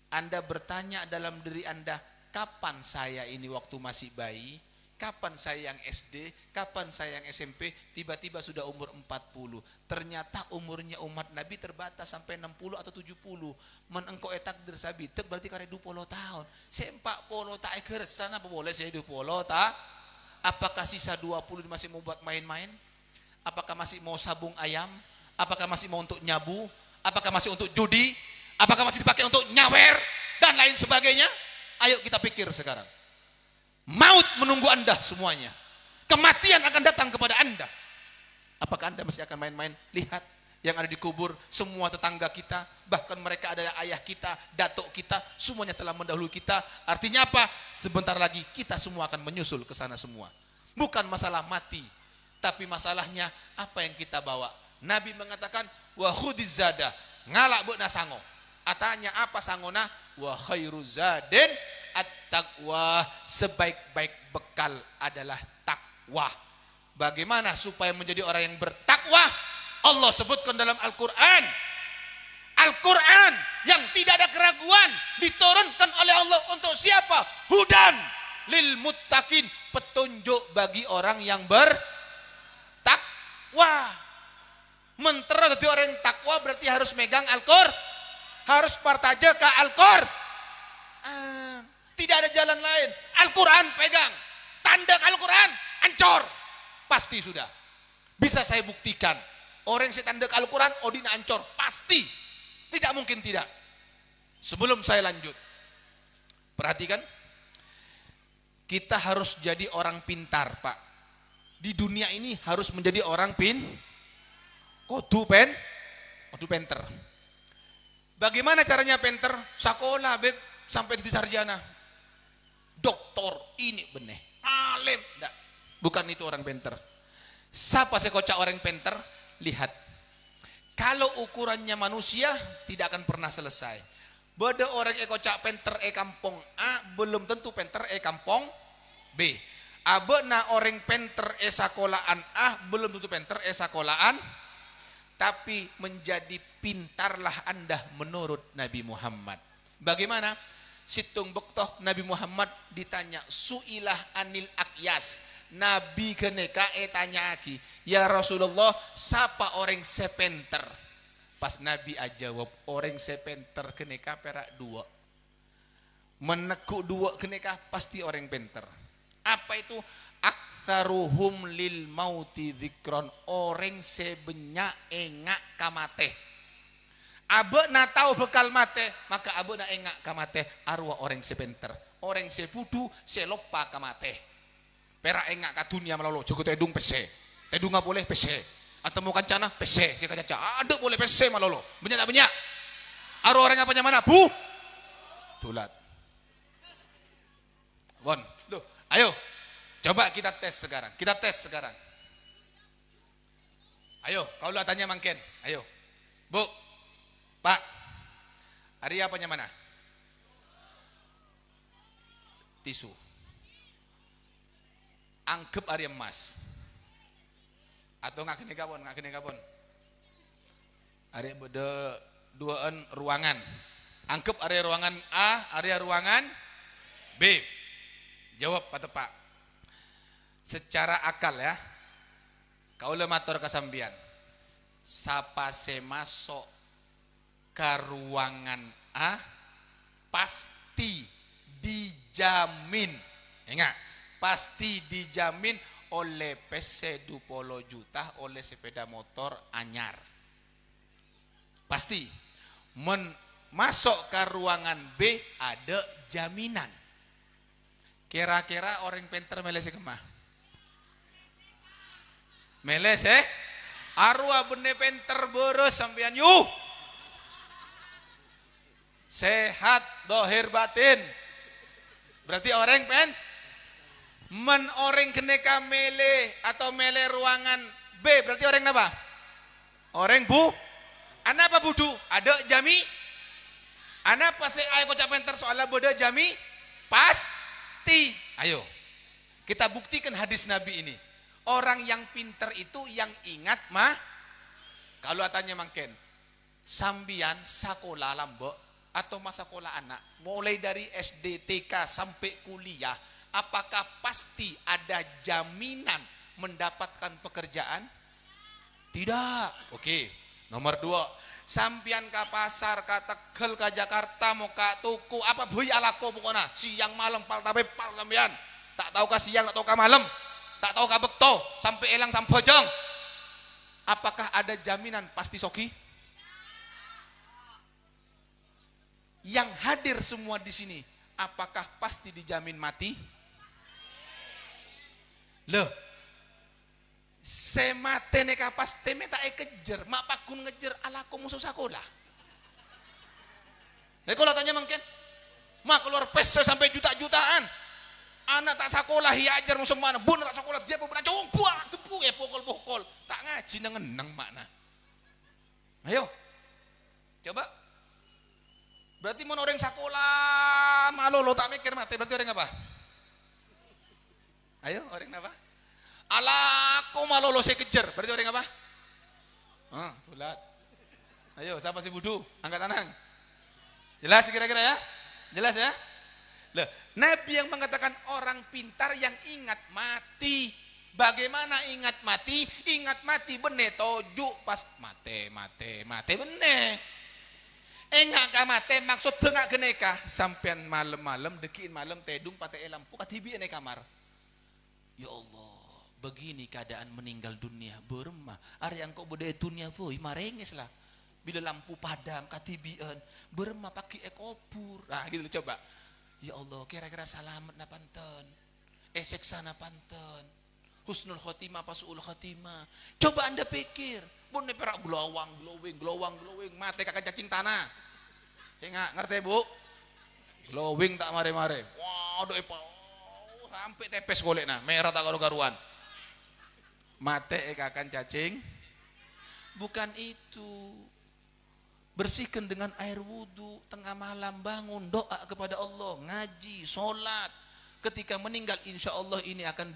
Anda bertanya dalam diri Anda, kapan saya ini waktu masih bayi? Kapan saya yang SD? Kapan saya yang SMP? Tiba-tiba sudah umur 40. Ternyata umurnya umat Nabi terbatas sampai 60 atau 70. Men engkau takdir sabitek berarti kare 20 tahun. Saya 40 tak egersan apa boleh saya 20 tak? Apakah sisa 20 masih mau buat main-main? Apakah masih mau sabung ayam? Apakah masih mau untuk nyabu? Apakah masih untuk judi? Apakah masih dipakai untuk nyawer? Dan lain sebagainya? Ayo kita pikir sekarang. Maut menunggu Anda semuanya. Kematian akan datang kepada Anda. Apakah Anda masih akan main-main? Lihat yang ada di kubur, semua tetangga kita, bahkan mereka adalah ayah kita, datuk kita, semuanya telah mendahului kita. Artinya apa? Sebentar lagi kita semua akan menyusul ke sana semua. Bukan masalah mati, tapi masalahnya apa yang kita bawa. Nabi mengatakan, wa khudizada, ngalak beuna sango. Atanya apa sangona? Wa khairuzadin at-taqwa, sebaik-baik bekal adalah takwa. Bagaimana supaya menjadi orang yang bertakwa? Allah sebutkan dalam Al-Quran. Al-Quran yang tidak ada keraguan diturunkan oleh Allah untuk siapa? Hudan lil muttaqin, petunjuk bagi orang yang bertakwa. Mentera jadi orang yang takwa berarti harus megang Al-Quran, harus partaje ke Al-Quran. Tidak ada jalan lain. Al-Quran pegang. Tanda Al-Quran ancor. Pasti sudah. Bisa saya buktikan. Orang yang saya tanda Al-Quran, Odina ancor. Pasti. Tidak mungkin tidak. Sebelum saya lanjut. Perhatikan. Kita harus jadi orang pintar, Pak. Di dunia ini harus menjadi orang Kodu penter. Bagaimana caranya penter? Sekolah, Beb. Sampai di sarjana. Doktor, ini benih. Alim. Enggak. Bukan itu orang penter. Siapa sekocak orang penter? Lihat. Kalau ukurannya manusia, tidak akan pernah selesai. Beda orang ekocak penter kampung A, belum tentu penter kampung B. Abena orang penter sekolahan A, belum tentu penter sekolahan. Tapi menjadi pintarlah Anda menurut Nabi Muhammad. Bagaimana? Situng bektoh Nabi Muhammad ditanya suilah anil akyas. Nabi keneka tanya lagi, ya Rasulullah, siapa orang sepenter? Pas Nabi ajawab, orang sepenter keneka perak dua. Menekuk dua keneka pasti orang penter. Apa itu? Aktsaruhum lil mauti dzikron, orang sebenyak engak kamate. Abe na tahu bekal mate, maka abe na engak kamate arwah orang sepenter. Orang sepudu selopa kamate. Perak engak ka dunia melolo, jogo tedung pese. Tedung nggak boleh pese. Atau mau kancana pese, si kacaca. Ada boleh pese malolo. Banyak tak banyak. Arwah orang apanya mana? Bu. Tulat. Bon, loh, ayo. Coba kita tes sekarang. Kita tes sekarang. Ayo, kau lah tanya mangken. Ayo. Bu. Pak, hari apanya mana? Tisu. Anggap hari emas. Atau nggak kene kabon. Hari beda duaan ruangan. Anggap area ruangan A, area ruangan B. Jawab Pak Tepak. Secara akal ya. Kau lemator kasambian. Sapa se masuk ke ruangan A pasti dijamin, ingat, pasti dijamin oleh PC 20 juta, oleh sepeda motor anyar. Pasti. Masuk ke ruangan B ada jaminan. Kira-kira orang penter melese kemah? Melese? Arwah bene penter boros sampean yuh. Sehat dohir batin. Berarti orang orang keneka mele atau mele ruangan B, berarti orang apa? Orang bu. Ana apa budu? Ada jami? Ana pas ayo kocak penter soalnya bodoh jami? Pasti. Ayo. Kita buktikan hadis Nabi ini. Orang yang pinter itu yang ingat mah. Kalau tanya mangken. Sambian sakola lambok atau masa sekolah anak. Mulai dari SD, TK sampai kuliah. Apakah pasti ada jaminan mendapatkan pekerjaan? Tidak. Oke. Nomor 2. Sampian ke pasar, ke Tegal, ke Jakarta, mau ke tuku, apa boy alako pokoknya. Siang malam pal tapi pal sampean. Tak tahu ke siang, tak tahu ke malam. Tak tahu ke bekto, sampai elang sampai bojong. Apakah ada jaminan pasti soki? Yang hadir semua di sini, apakah pasti dijamin mati? Loh, semate neka pas teme tak kejer, mak pakun ngejer ala ko musuh sekolah. Nek kalau tanya mungkin, mak keluar peso sampai juta-jutaan. Anak tak sekolah ya ajar musuh mana, bun tak sekolah dia pun cowok buang tepu ya pukul-pukul. Tak ngaji nengeneng makna. Ayo. Coba. Berarti mau orang sekolah malu lo tak mikir mati, berarti orang apa? Ayo, orang apa? Alaku malu lo saya kejar, berarti orang apa? Tulat. Ayo, siapa si budu? Angkat tangan. Jelas kira-kira ya? Jelas ya? Loh, Nabi yang mengatakan orang pintar yang ingat mati. Bagaimana ingat mati? Ingat mati bener toju pas mate bener. Enggak ka mate maksud tengah geneka sampean malam-malam dekiin malam tedung pate lampu katibi ene kamar. Ya Allah, begini keadaan meninggal dunia beremah. Ari yang kok bude dunia voi marenges lah. Bila lampu padam katibieun beremah pakai ekobur. Nah gitu coba. Ya Allah, kira-kira salamet na panten. Esek sana panten. Husnul khotimah pasuul khotimah. Coba Anda pikir, bone perak glowing, mate kakak cacing tanah. Saya nggak ngerti Bu. Glowing tak mare-mare. Wah, doe sampai tepes golek nah, merah tak garu-garuan. Mate kakak cacing. Bukan itu. Bersihkan dengan air wudhu, tengah malam bangun, doa kepada Allah, ngaji, sholat. Ketika meninggal insya Allah ini akan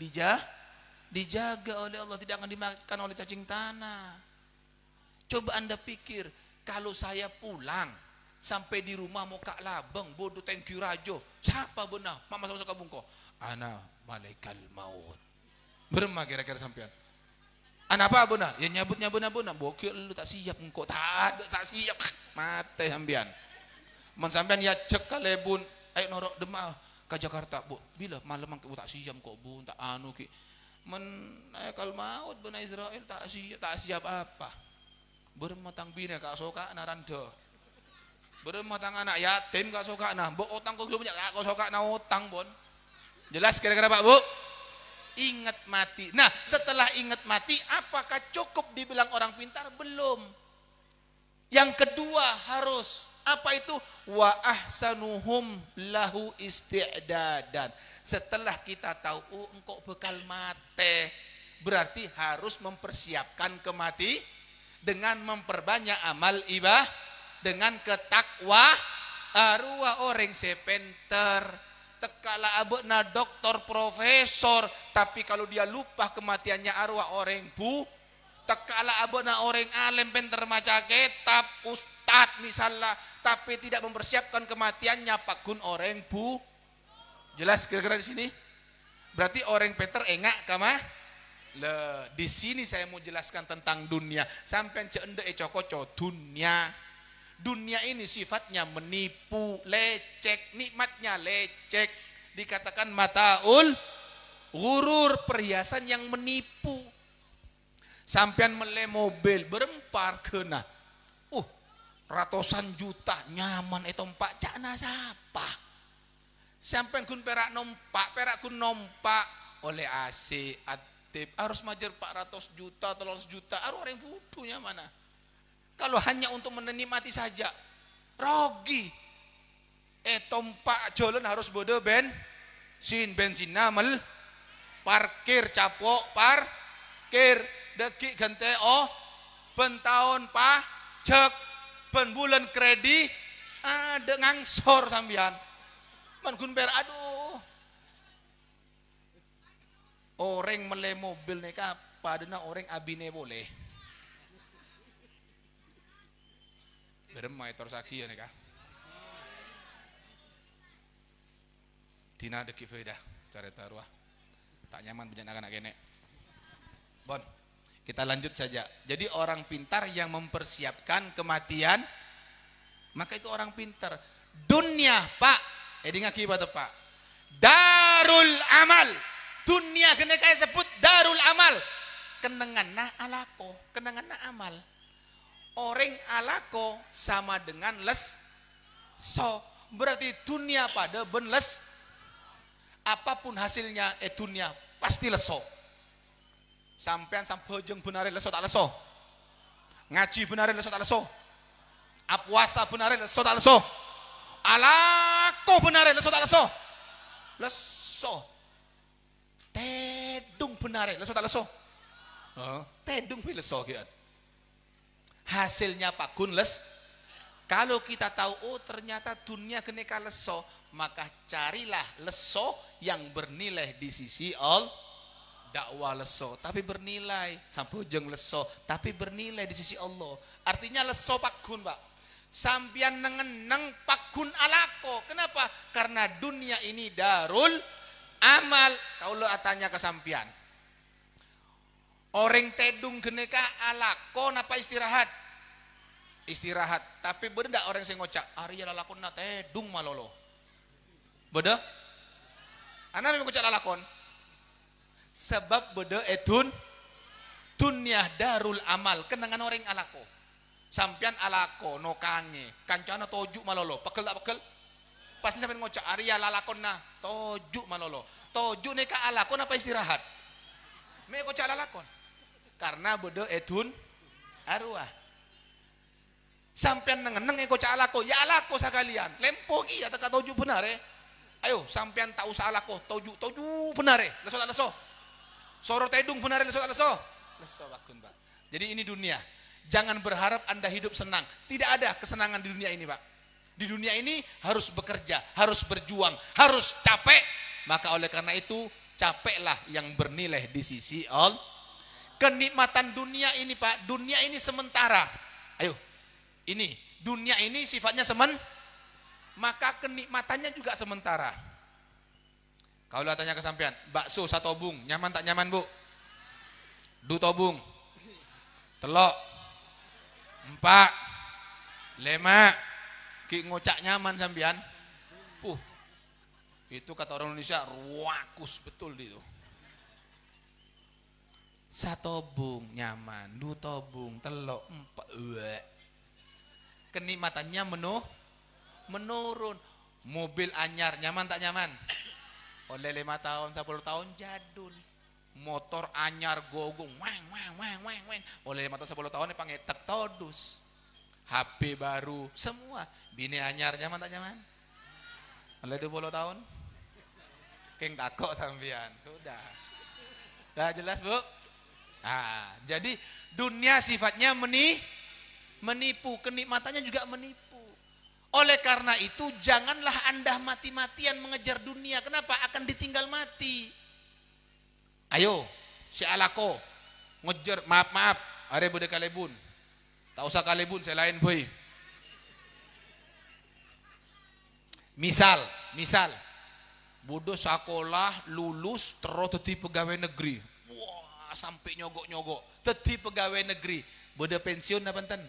dijaga oleh Allah, tidak akan dimakan oleh cacing tanah. Coba Anda pikir, kalau saya pulang, sampai di rumah mau kak labeng, bodoh thank you rajo, siapa benar? Mama sama suka bungko, ana malaikal maut. Berema kira-kira sampean. Anak apa benar? Ya nyabutnya benar-benar. Bokil lu tak siap engkau, tak ada tak siap. Mate sampean. Man sampean ya cek kalebun, ayo norok demah ke Jakarta, Bu. Bila malam engkau tak siap kok, Bu, tak anu ki. Men kal maut benar Israel tak siap apa? Bermatang bina kak soka naranda. Bermatang anak yatim kak soka nah, mbok utang kok belum kak soka na utang, Bon. Jelas kira-kira Pak, Bu? Ingat mati. Nah, setelah ingat mati, apakah cukup dibilang orang pintar? Belum. Yang kedua harus apa itu? Wa ahsanuhum lahu isti'dadan. Setelah kita tahu engkau bekal mate, berarti harus mempersiapkan kemati dengan memperbanyak amal ibadah, dengan ketakwa. Arwah orang sepenter tekala abena doktor profesor, tapi kalau dia lupa kematiannya arwah orang bu. Tekala abena orang alim penter maca kitab ustad misalnya, tapi tidak mempersiapkan kematiannya pakun orang bu. Jelas kira-kira di sini? Berarti orang pinter engak kama? Le, di sini saya mau jelaskan tentang dunia. Sampai cende cokoco dunia. Dunia ini sifatnya menipu, lecek, nikmatnya lecek. Dikatakan mataul ghurur, perhiasan yang menipu. Sampean mele mobil berempar kena. Ratusan juta nyaman itu empat cakna siapa? Sampean kun perak kun nompak oleh AC atip harus majer 400 juta, 300 juta. Aru orang butuhnya mana? Kalau hanya untuk menikmati saja, rogi. Tompak jalan harus bodoh bensin namel, parkir capok, parkir dekik gante ben tahun pajak, ben bulan kredit, ada ngangsor sambian. Man kun ber aduh. Orang mele mobil neka padana orang abine boleh. Beremai torsaki ya neka. Tina deki feda cara taruah. Tak nyaman punya anak-anak genek. Bon, kita lanjut saja. Jadi orang pintar yang mempersiapkan kematian, maka itu orang pintar. Dunia, Pak. Dengar kibat Pak. Darul amal. Dunia kena kaya sebut darul amal. Kenangan na alako, kenangan na amal. Orang alako sama dengan so. Berarti dunia pada ben apapun hasilnya dunia pasti leso. Sampean sampai jeng benar leso tak leso. Ngaji benar leso tak leso. Apuasa benar leso tak leso. Alako benar leso tak leso. Leso. Tedung benar leso tak leso. Tedung pilih leso gitu. Hasilnya Pak Gun kalau kita tahu oh ternyata dunia keneka leso, maka carilah leso yang bernilai di sisi Allah. Dakwah leso tapi bernilai, sampai ujung leso tapi bernilai di sisi Allah. Artinya leso Pak Gun, Pak. Sampian nengeneng Pak Gun alako. Kenapa? Karena dunia ini darul amal. Kau lo tanya ke sampian. Orang tedung geneka alako napa istirahat? Istirahat. Tapi beda orang yang ngocak Arya lalakon na tedung malolo. Beda? Anak memang ngocak lalakon. Sebab beda dunia darul amal. Kenangan orang alako. Sampian alako no kange. Kancana tojuk malolo. Pekel tak pekel? Pasti sampai ngocak Arya lalakon na tojuk malolo. Tojuk neka alakon apa istirahat? Me ngocak lalakon. Karena beda arwah. Sampean nengeneng ngocak alako. Ya alako sekalian. Lempo ki ya teka tojuk benar Ayo sampean tak usah alako. Tojuk benar leso tak leso. Soro tedung benar leso tak leso. Leso bakun Pak. Jadi ini dunia. Jangan berharap Anda hidup senang. Tidak ada kesenangan di dunia ini Pak. Di dunia ini harus bekerja, harus berjuang, harus capek. Maka oleh karena itu capeklah yang bernilai di sisi Allah. Kenikmatan dunia ini Pak, dunia ini sementara. Ayo, ini dunia ini sifatnya maka kenikmatannya juga sementara. Kalau tanya ke sampean, bakso satu obung, nyaman tak nyaman Bu? Du tobung, telok, 4, 5, ki ngocak nyaman sampean. Itu kata orang Indonesia ruakus betul itu. Satu obung nyaman, du tobung, telok, 4. Kenikmatannya menurun. Mobil anyar nyaman tak nyaman? Oleh 5 tahun 10 tahun jadul. Motor anyar gogong weng. Oleh 5 tahun 10 tahun pangetek todus. HP baru semua. Bini anyar nyaman tak nyaman? Oleh 20 tahun keng takok sampean. Udah jelas Bu? Jadi dunia sifatnya menipu, kenikmatannya juga menipu. Oleh karena itu janganlah Anda mati-matian mengejar dunia. Kenapa? Akan ditinggal mati. Ayo, si alako ngejar, maaf, are bude kalebun. Tak usah kalebun, saya lain boy. Misal, bodoh sekolah lulus terus jadi pegawai negeri. Wah, sampai nyogok. Jadi pegawai negeri, bodoh pensiun apa enten?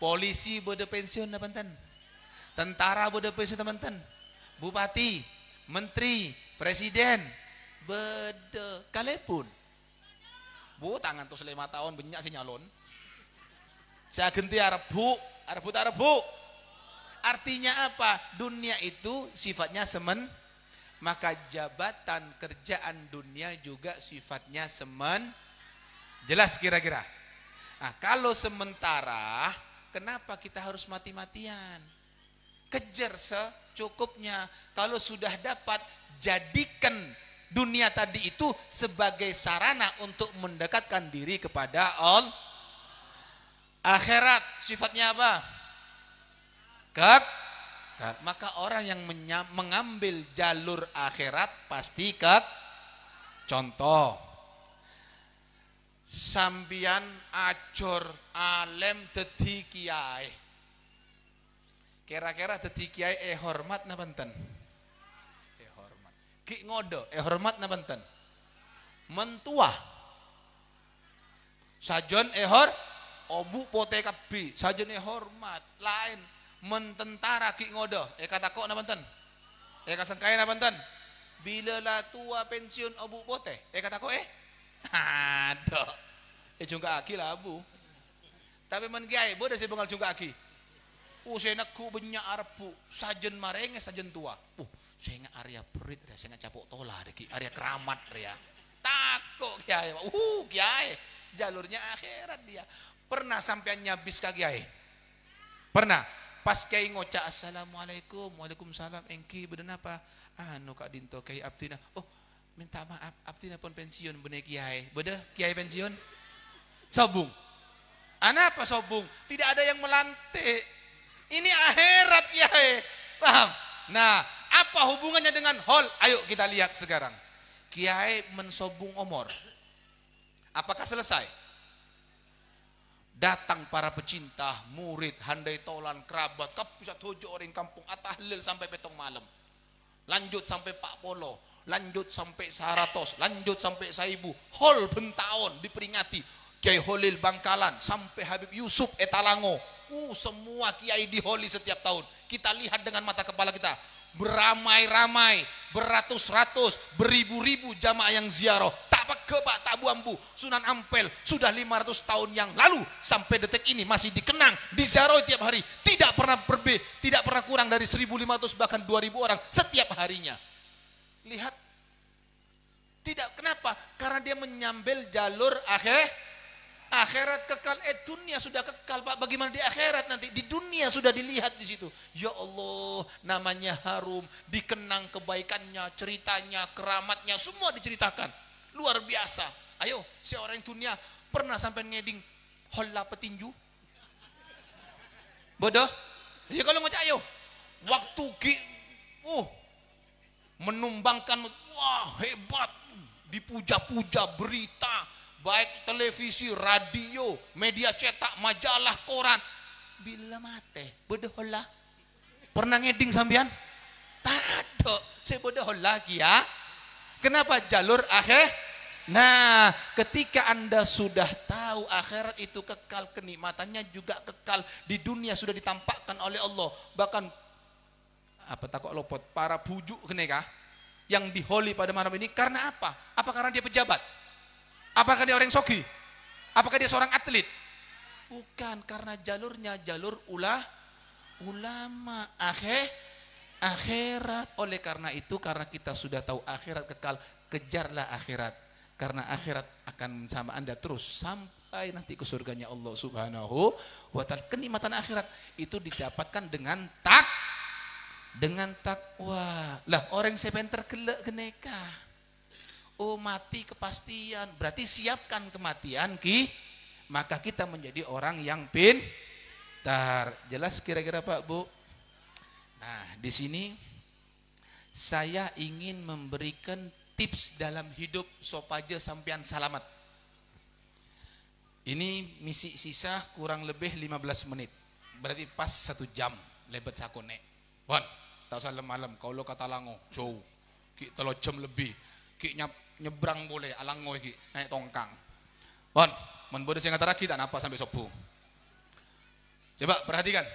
Polisi bodoh pensiun apa enten? Tentara bodoh pensiun apa enten? Bupati, menteri, presiden, bodoh kalebun. Bu tangan tuh 5 tahun banyak sih nyalon. Saya ganti arbu. Artinya apa? Dunia itu sifatnya maka jabatan kerjaan dunia juga sifatnya jelas kira-kira. Nah, kalau sementara, kenapa kita harus mati-matian? Kejar secukupnya. Kalau sudah dapat, jadikan dunia tadi itu sebagai sarana untuk mendekatkan diri kepada Allah. Akhirat sifatnya apa? Maka orang yang mengambil jalur akhirat pasti contoh. Sambian ajur alem dadi kiai. Kira-kira dadi kiai hormat napa mboten? Hormat. Ki ngodo hormat napa mboten? Mentua. Sajon obu pote kabeh, sajen hormat. Lain mententara ki ngodo kata kok napa mboten? Kasengkae napa mboten? Bila lah tua pensiun obu pote kata kok aduh jungka aki lah abu. Tapi men kiai bodoh saya bengal jungka aki. Saya nak ku banyak arpu sajen marenge sajen tua. Saya nggak area perit, saya nggak capok tola deki area keramat area. Takut kiai. Kiai jalurnya akhirat dia. Pernah sampean nyabis ke kiai? Pernah. Pas kiai ngocak assalamualaikum, waalaikumsalam, engki beden apa? Anu kak dinto kiai abdina. Minta maaf, abdina pun pensiun bener kiai. Beda kiai pensiun? Sobung. Apa sobung? Tidak ada yang melantik. Ini akhirat kiai. Paham? Nah, apa hubungannya dengan hol? Ayo kita lihat sekarang. Kiai mensobung omor. Apakah selesai? Datang para pecinta, murid, handai tolan, kerabat, kapusat hojo orang kampung, atahlil sampai petong malam. Lanjut sampai Pak Polo, lanjut sampai Saratos, lanjut sampai Saibu. Hol bentaon diperingati. Kiai Holil Bangkalan sampai Habib Yusuf Etalango. Semua kiai diholi setiap tahun. Kita lihat dengan mata kepala kita. Beramai-ramai, beratus-ratus, beribu-ribu jamaah yang ziarah. Tak pakebak, tak buambu. Sunan Ampel sudah 500 tahun yang lalu sampai detik ini masih dikenang, diziarah tiap hari. Tidak pernah tidak pernah kurang dari 1.500 bahkan 2.000 orang setiap harinya. Lihat. Tidak, kenapa? Karena dia menyambil jalur akhirat kekal. Dunia sudah kekal Pak. Bagaimana di akhirat nanti? Di dunia sudah dilihat di situ. Ya Allah, namanya harum, dikenang kebaikannya, ceritanya, keramatnya, semua diceritakan. Luar biasa. Ayo, seorang dunia pernah sampai ngeding holla petinju? Bodoh? Ya kalau ngocak ayo. Waktu menumbangkan, wah hebat, dipuja-puja berita, baik televisi, radio, media cetak, majalah, koran. Bila mate, bodoh lah. Pernah ngeding sampean? Tado, saya bodoh lagi ya. Kenapa jalur akhir? Nah, ketika Anda sudah tahu akhirat itu kekal, kenikmatannya juga kekal, di dunia sudah ditampakkan oleh Allah. Bahkan apa takut lopot para bujuk keneka yang diholi pada malam ini karena apa? Apa karena dia pejabat? Apakah dia orang sogi? Apakah dia seorang atlet? Bukan, karena jalurnya jalur ulama akhirat. Oleh karena itu, karena kita sudah tahu akhirat kekal, kejarlah akhirat. Karena akhirat akan bersama Anda terus sampai nanti ke surganya Allah Subhanahu wa ta'ala. Kenikmatan akhirat itu didapatkan dengan takwa. Lah orang sepenter kelek keneka. Mati kepastian, berarti siapkan kematian maka kita menjadi orang yang pintar. Jelas kira-kira Pak Bu? Nah, di sini saya ingin memberikan tips dalam hidup supaya sampean selamat. Ini misi sisa kurang lebih 15 menit. Berarti pas 1 jam lebet sakone. Wan, tak salah malam kalau kata lango, jauh. Ki telo jam lebih. Ki nyebrang boleh alango iki naik tongkang. Wan, men bodoh sing ngata kita napa sampai subuh. Coba perhatikan.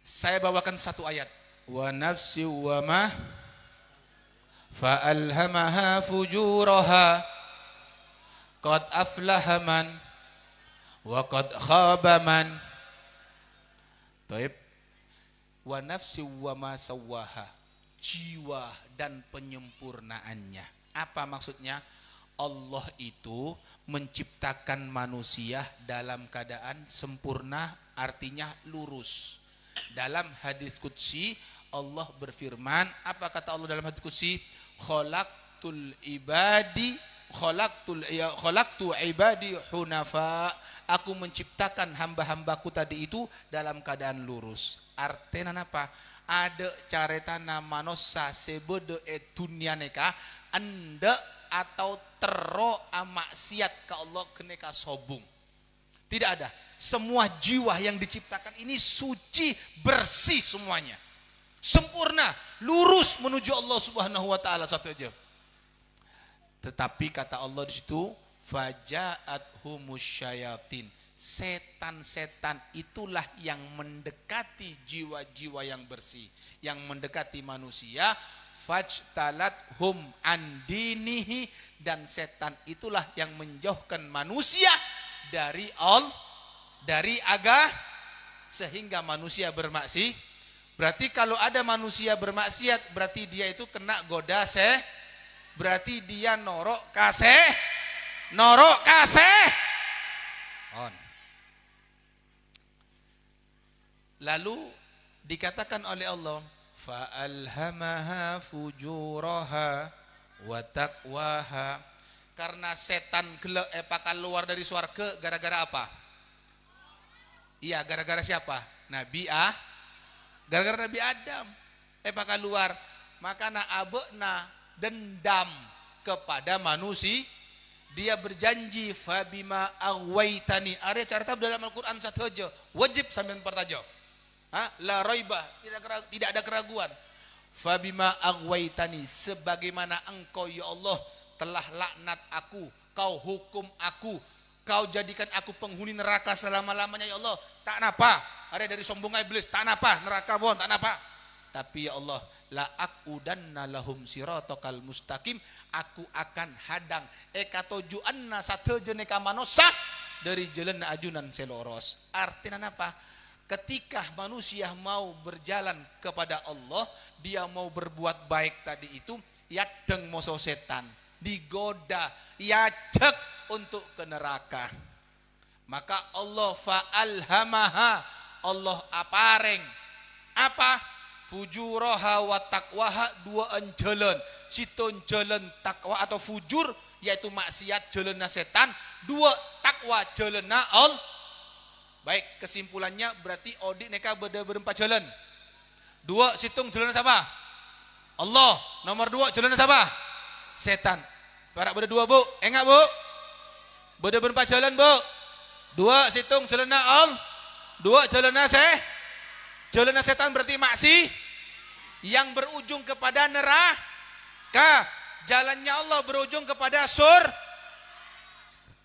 Saya bawakan satu ayat. Wa nafsi wa ma fa'alhamaha fujuraha qad aflaha man wa qad khaba man. Taib. Wa nafsi wa ma sawaha, jiwa dan penyempurnaannya. Apa maksudnya? Allah itu menciptakan manusia dalam keadaan sempurna, artinya lurus. Dalam hadis qudsi Allah berfirman, apa kata Allah dalam hadis qudsi? Khalaqtul khalaqtu ibadi hunafa. Aku menciptakan hamba-hambaku tadi itu dalam keadaan lurus. Artinya apa? Ada caretana manusia sebede dunia neka anda atau tero maksiat ke Allah keneka sobung. Tidak ada. Semua jiwa yang diciptakan ini suci, bersih semuanya. Sempurna, lurus menuju Allah Subhanahu wa taala satu aja. Tetapi kata Allah di situ, faja'athumus syayatin. Setan-setan itulah yang mendekati jiwa-jiwa yang bersih, yang mendekati manusia, fajtalathum an dinihi, dan setan itulah yang menjauhkan manusia dari sehingga manusia bermaksiat. Berarti kalau ada manusia bermaksiat, berarti dia itu kena goda berarti dia norok kasih on. Lalu dikatakan oleh Allah, fa'alhamaha fujuraha wa taqwaha. Karena setan pakal keluar dari surga gara-gara apa? Iya, gara-gara siapa? Gara-gara Nabi Adam. Pakal keluar. Maka abekna dendam kepada manusia. Dia berjanji fabima aghwaitani. Ada carta dalam Al-Qur'an satu aja. Wajib sampean pertaja. La raiba, tidak ada keraguan. Fabima aghwaitani, sebagaimana engkau ya Allah telah laknat aku, kau hukum aku, kau jadikan aku penghuni neraka selama-lamanya ya Allah. Tak napa, ada dari sombong iblis, tak napa, neraka bon, tak napa. Tapi ya Allah, la aqudanna lahum siratakal mustaqim, aku akan hadang ekatojuanna satejeneka manusia dari jalan ajunan seloros. Artinya apa? Ketika manusia mau berjalan kepada Allah, dia mau berbuat baik tadi itu, ya deng moso setan, digoda, ya cek untuk ke neraka. Maka Allah fa'alhamaha, Allah apareng apa? Fujuraha wa taqwaha, dua jalan. Siton jalan takwa atau fujur yaitu maksiat jalanna setan, dua takwa jalanna Allah. Baik, kesimpulannya berarti Odi neka berempat jalan. Dua situng jalan siapa? Allah. Nomor dua jalan siapa? Setan. Para berdua bu, enggak bu? Berempat jalan bu. Dua situng jalan Allah. Dua jalan jalan setan berarti maksi yang berujung kepada neraka. Jalannya Allah berujung kepada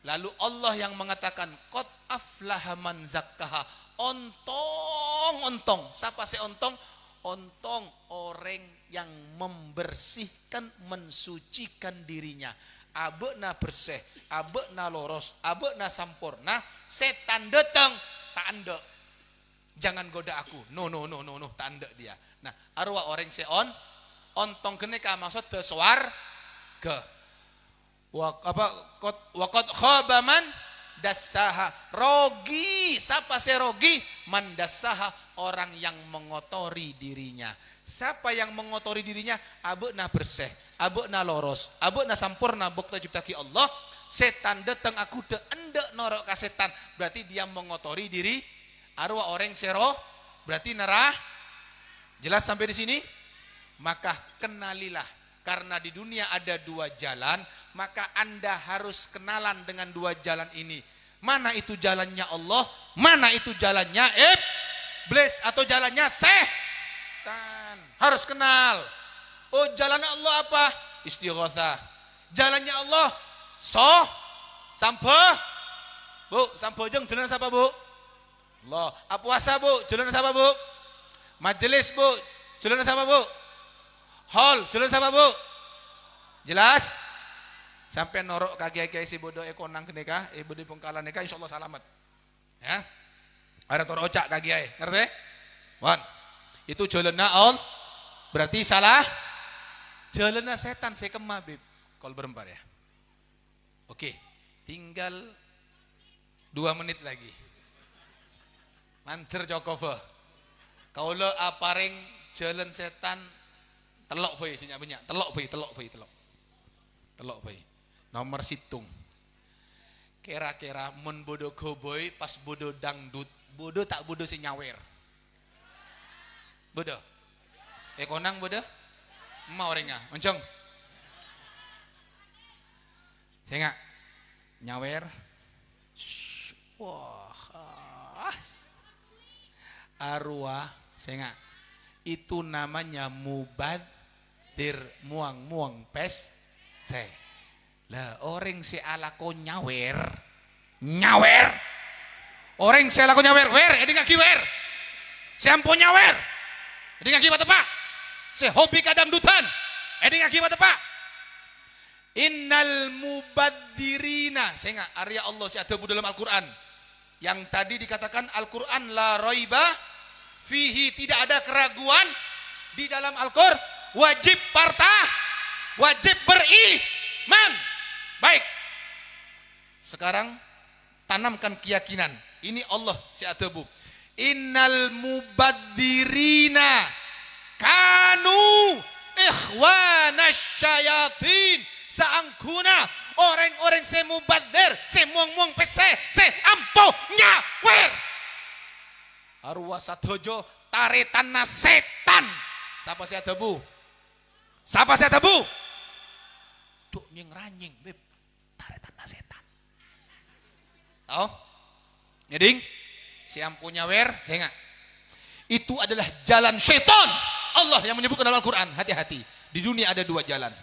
Lalu Allah yang mengatakan qad aflaha man zakkaha. Ontong. Siapa sih ontong? Ontong orang yang membersihkan, mensucikan dirinya. Abekna bersih, abekna loros, abekna sampurna. Setan datang, tak anda. Jangan goda aku. No, tak anda dia. Nah, arwah orang ontong keneka maksud deswar ke. Waqad khaba man dassaha. Rogi, siapa sih rogi? Man dassaha, orang yang mengotori dirinya. Siapa yang mengotori dirinya? Abekna bersih, abekna loros, abekna sampurna bukta ciptaki Allah. Setan datang aku de endek norok ka setan, berarti dia mengotori diri. Arwah orang sero berarti nerah. Jelas sampai di sini? Maka kenalilah, karena di dunia ada dua jalan, maka Anda harus kenalan dengan dua jalan ini. Mana itu jalannya Allah, mana itu jalannya iblis atau jalannya setan. Harus kenal. Oh, jalan Allah apa? Istighatsah. Jalannya Allah sampah. Bu, sampah jeng jalan siapa bu? Allah. Puasa bu, jalan siapa bu? Majelis bu, jalan siapa bu? Hall, jalan siapa bu? Jelas? Sampai norok kaki si bodoh ekonang keneka, bodoh pengkalan neka, insyaallah selamat. Ya, ada toro ocak kaki ngerti? Wan, itu jalanna Allah, berarti salah. Jalanna setan, saya kemabib. Kalau berempat ya. Oke, tinggal 2 menit lagi. Manter Jokovo. Kaulo apareng jalan setan. Telok boy banyak, telok boy. Nomor situng. Kira-kira mun bodo cowboy pas bodo dangdut, bodo tak bodo si nyawer. Bodo. Konang bodo? Mau orangnya, mencong. Saya nggak nyawer. Wah, arwah, saya nggak. Itu namanya mubadir, muang-muang pes. Saya. Lah orang si alako nyawer. Orang si alako nyawer, edi ngaki wer. Sampo nyawer. Edi ngaki bata pak. Si hobi kadangdutan. Edi ngaki bata pak. Innal mubadirina. Saya nggak Arya Allah si ada dalam Al-Quran. Yang tadi dikatakan Al-Quran la raiba fihi, tidak ada keraguan di dalam Al-Quran. Wajib partah, wajib beriman. Baik. Sekarang tanamkan keyakinan. Ini Allah si adabu. Innal mubadirina kanu ikhwanas syayatin. Saangkuna orang-orang se mubadir, se muang-muang pese, se ampo nyawer. Arwah satojo taretana setan. Siapa si adabu? Siapa si adabu? Duk nying ranying beb. Taretana setan. Tahu? Ngeding? Si ampo nyawer, saya enggak. Itu adalah jalan syaitan. Allah yang menyebutkan dalam Al-Quran. Hati-hati. Di dunia ada dua jalan.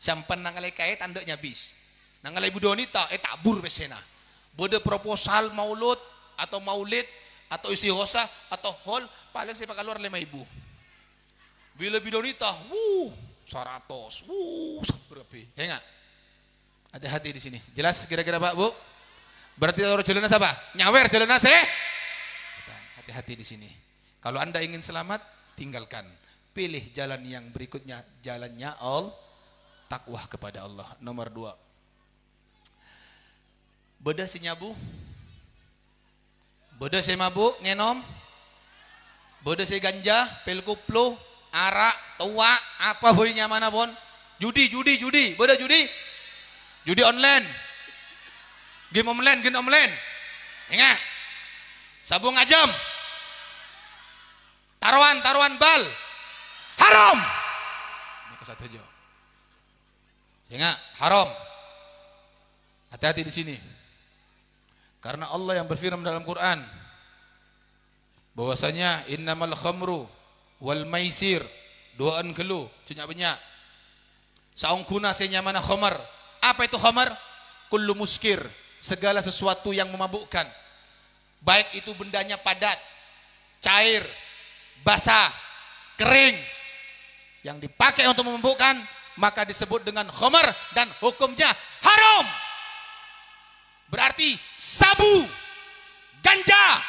Sampan nangalai kait andaknya bis. Nangalai budonita tabur besena. Bode proposal maulud atau maulid atau istighosah atau hol paling saya pakai luar 5.000. Bila budonita, 100, berapa? Ya enggak? Hati-hati di sini. Jelas kira-kira Pak Bu? Berarti orang jalan apa? Nyawer jalan hati-hati di sini. Kalau Anda ingin selamat, tinggalkan. Pilih jalan yang berikutnya, jalannya takwa kepada Allah. Nomor 2. Beda si nyabu, beda si mabuk ngenom, beda si ganja, pil kuplu, arak, tua, apa boynya mana pun, judi, beda judi online, game online, ingat, sabung ajam, taruhan bal, haram. Ini satu aja. Ingat, haram. Hati-hati di sini. Karena Allah yang berfirman dalam Quran bahwasanya innamal khamru wal maisir doaan kelu cenyak banyak. Saungkuna senya mana khamar. Apa itu khamar? Kullu muskir, segala sesuatu yang memabukkan. Baik itu bendanya padat, cair, basah, kering, yang dipakai untuk memabukkan maka disebut dengan khamar dan hukumnya haram. Berarti sabu, ganja,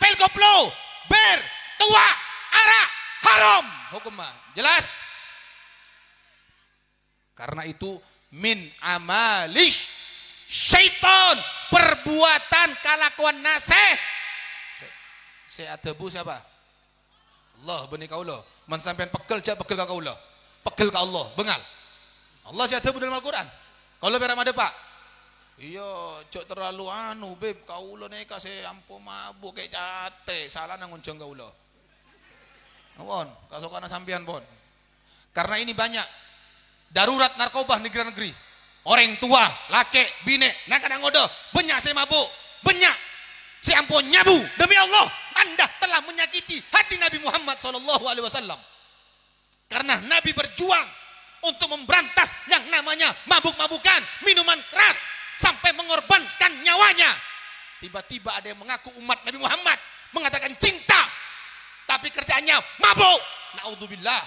pil koplo, ber, tua, arak, haram hukumnya. Jelas? Karena itu min amalish syaitan, perbuatan kalakuan naseh. Saya adabu siapa? Allah bani kaulah. Man sampean pegel jak pegel ka kaulah. Pegel ka Allah, bengal. Allah saya adabu dalam Al-Quran. Kalau beram ada Pak. Iya, cok terlalu beb kaulah neka saya ampo mabuk kayak jate, salah nang unceng kaulah. Awon, kasokana sampean pon. Karena ini banyak darurat narkoba negeri-negeri. Orang tua, laki, bine, nak kadang ngodo, banyak saya mabuk, banyak saya ampun nyabu. Demi Allah, Anda telah menyakiti hati Nabi Muhammad SAW. Karena Nabi berjuang untuk memberantas yang namanya mabuk-mabukan, minuman keras, sampai mengorbankan nyawanya. Tiba-tiba ada yang mengaku umat Nabi Muhammad, mengatakan cinta, tapi kerjaannya mabuk. Naudzubillah,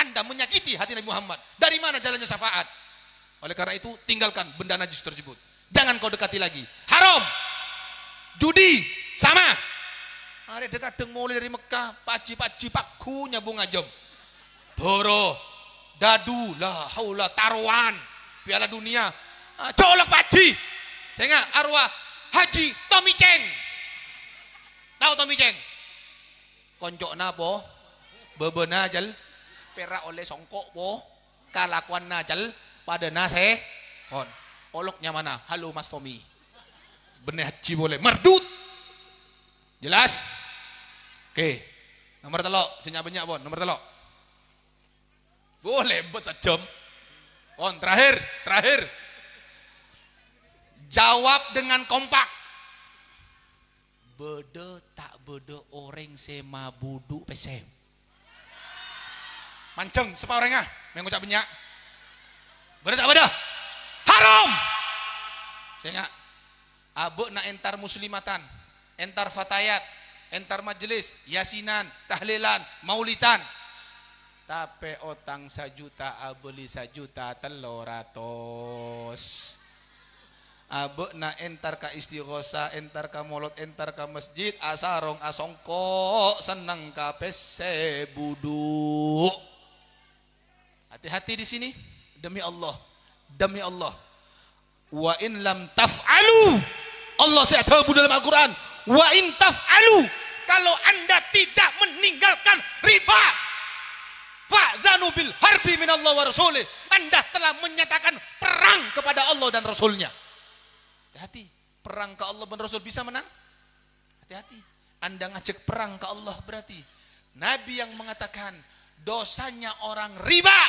Anda menyakiti hati Nabi Muhammad. Dari mana jalannya syafaat? Oleh karena itu tinggalkan benda najis tersebut. Jangan kau dekati lagi. Haram. Judi sama. Ada dekat mulai dari Mekah, paci pakku nyambung ajam. Doro, dadu, la haula, taruhan, Piala Dunia. Colok paci. Tengok arwah Haji Tommy Cheng. Tahu Tommy Cheng? Koncok napo? Bebena jel. Perak oleh songkok po. Kalakuan najal pada nase On. Oloknya mana? Halo Mas Tommy. Benih haji boleh. Merdut. Jelas? Oke. Nomor telok. Cenyak banyak bon. Nomor telok. Boleh buat sejam. On. Terakhir. Jawab dengan kompak. Bede tak bede orang sema budu pesem. Manceng sepa orangnya. Mengucap banyak. Bede tak bede. Haram. Saya enggak. Abu nak entar muslimatan, entar fatayat, entar majelis, yasinan, tahlilan, maulitan. Tapi otang sajuta, abeli sajuta teloratos. Abu nak entar ka istighosa, entar ka molot, entar ka masjid, asarong asongko, senang ka pese budu. Hati-hati di sini, demi Allah. Demi Allah, wa in lam taf'alu, Allah seatabu dalam Al-Quran, wa in taf'alu, kalau anda tidak meninggalkan riba, fa'dzanu bil harbi minallah wa rasulih, anda telah menyatakan perang kepada Allah dan Rasulnya. Hati-hati, perang ke Allah dan Rasul bisa menang? Hati-hati, anda ngajak perang ke Allah berarti Nabi yang mengatakan dosanya orang riba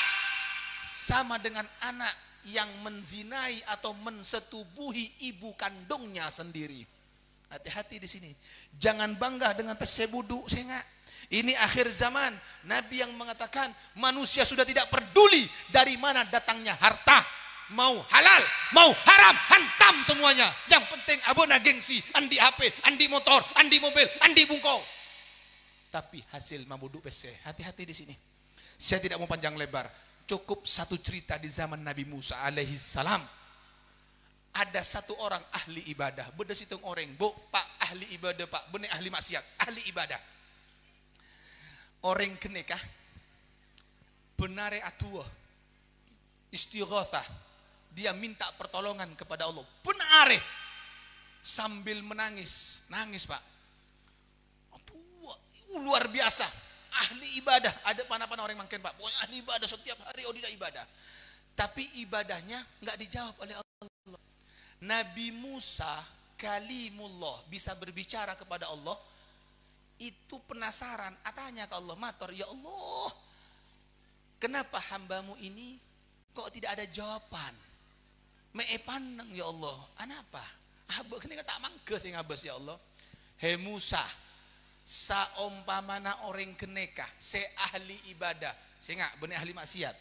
sama dengan anak yang menzinai atau mensetubuhi ibu kandungnya sendiri. Hati-hati di sini. Jangan bangga dengan pesebudu, saya enggak. Ini akhir zaman. Nabi yang mengatakan manusia sudah tidak peduli dari mana datangnya harta. Mau halal, mau haram, hantam semuanya. Yang penting abona gengsi, andi HP, andi motor, andi mobil, andi bungkau. Tapi hasil mabudu pese. Hati-hati di sini. Saya tidak mau panjang lebar. Cukup satu cerita di zaman Nabi Musa alaihi salam. Ada satu orang ahli ibadah. Beda situng orang, bu, pak ahli ibadah pak, benih ahli maksiat, ahli ibadah. Orang kenekah, benare atua, istighatsah. Dia minta pertolongan kepada Allah. Benare, sambil menangis, nangis pak. Atua, luar biasa. Ahli ibadah, ada panah-panah orang makin pak, pokoknya ahli ibadah setiap hari tidak ibadah, tapi ibadahnya nggak dijawab oleh Allah. Nabi Musa kalimullah, bisa berbicara kepada Allah, itu penasaran, tanya ke Allah, matur, ya Allah, kenapa hambamu ini kok tidak ada jawaban? Meepandang ya Allah, anapa? Abah kena tak mangke sing abas ya Allah. Hei Musa, saumpamana orang keneka se ahli ibadah, saya enggak benih ahli maksiat,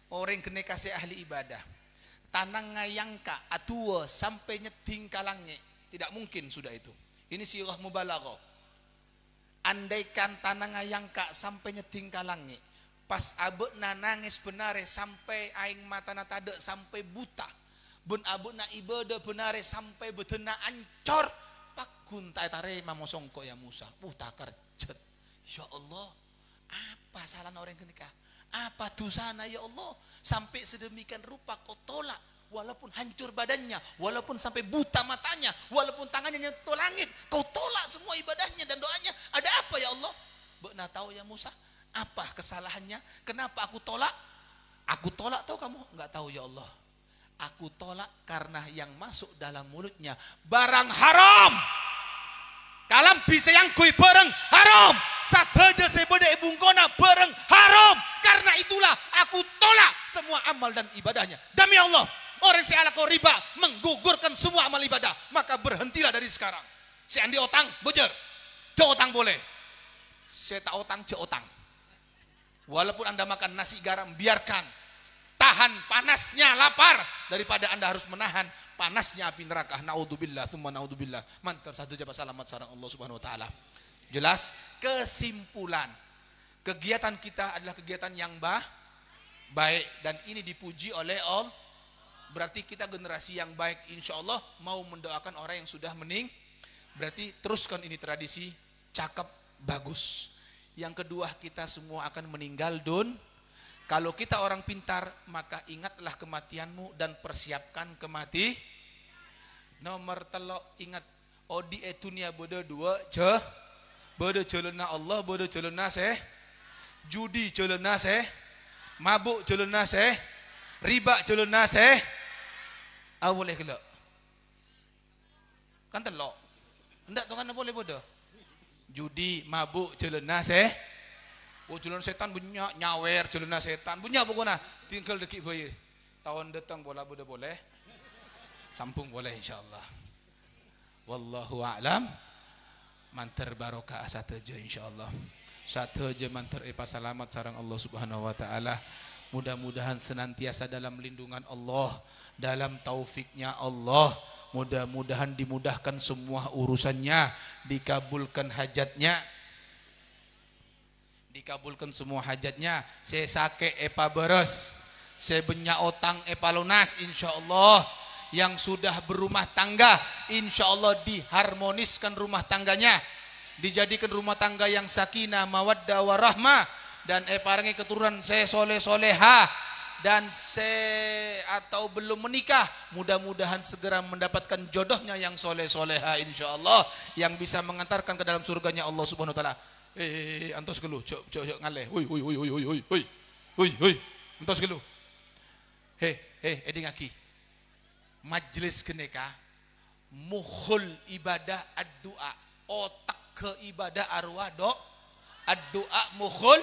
orang keneka se ahli ibadah, tanang ngayangka atua sampai nyeting kalangnya, tidak mungkin sudah itu. Ini sirah mubalaghah. Andaikan tanang ngayangka sampai nyeting kalangnya, pas abekna nangis benare sampai aing mata natade sampai buta, bun abekna ibadah benare sampai betena ancor. Pakun taetare mamosongko ya Musa, tak kerjet. Ya Allah, apa salah orang kenikah? Apa dosana ya Allah? Sampai sedemikian rupa kau tolak, walaupun hancur badannya, walaupun sampai buta matanya, walaupun tangannya nyentuh langit, kau tolak semua ibadahnya dan doanya. Ada apa ya Allah? Benar tahu ya Musa, apa kesalahannya? Kenapa aku tolak? Aku tolak tahu kamu? Enggak tahu ya Allah. Aku tolak karena yang masuk dalam mulutnya barang haram. Kalam bisa yang kui bareng haram. Sahaja sebeda ibungkona bareng haram. Karena itulah aku tolak semua amal dan ibadahnya. Demi Allah, orang si ala kau riba menggugurkan semua amal ibadah. Maka berhentilah dari sekarang. Si andi otang bejer, ce otang boleh. Saya tak otang, ce otang. Walaupun anda makan nasi garam, biarkan. Tahan panasnya lapar daripada anda harus menahan panasnya api neraka. Naudzubillah, tsumma naudzubillah. Mantar satu jabat salamat sarang Allah Subhanahu wa taala. Jelas? Kesimpulan, kegiatan kita adalah kegiatan yang baik dan ini dipuji oleh Allah. Berarti kita generasi yang baik, insya Allah mau mendoakan orang yang sudah Berarti teruskan ini tradisi, cakep, bagus. Yang kedua, kita semua akan meninggal Kalau kita orang pintar, maka ingatlah kematianmu dan persiapkan kemati. Nomor telok ingat, odi etunia bodo dua bodo celana Allah, bodo celana judi celana mabuk celana riba celana Boleh gelak. Kan telok. Enggak tuh kan boleh bodoh. Judi, mabuk, jelena jelena setan punya nyawer, jelena setan punya pokoknya. Tinggal dekik boy. Tahun datang bola boleh. Sampung boleh insyaallah. Wallahu a'lam. Mantar barokah sateja insyaallah. Sateja mantar selamat sareng Allah Subhanahu wa taala. Mudah-mudahan senantiasa dalam lindungan Allah, dalam taufiknya Allah. Mudah-mudahan dimudahkan semua urusannya, dikabulkan hajatnya. Dikabulkan semua hajatnya. Saya sake beres. Saya benyak otang lunas insyaallah. Yang sudah berumah tangga insyaallah diharmoniskan rumah tangganya, dijadikan rumah tangga yang sakinah mawaddah warahmah, dan parangi keturunan saya soleh soleha, dan atau belum menikah mudah-mudahan segera mendapatkan jodohnya yang soleh soleha insyaallah, yang bisa mengantarkan ke dalam surganya Allah Subhanahu wa taala. Antos gelu cok ngaleh antos gelu edi ngaki majelis geneka mukhul ibadah ad-du'a, otak ke ibadah arwah ad-du'a mukhul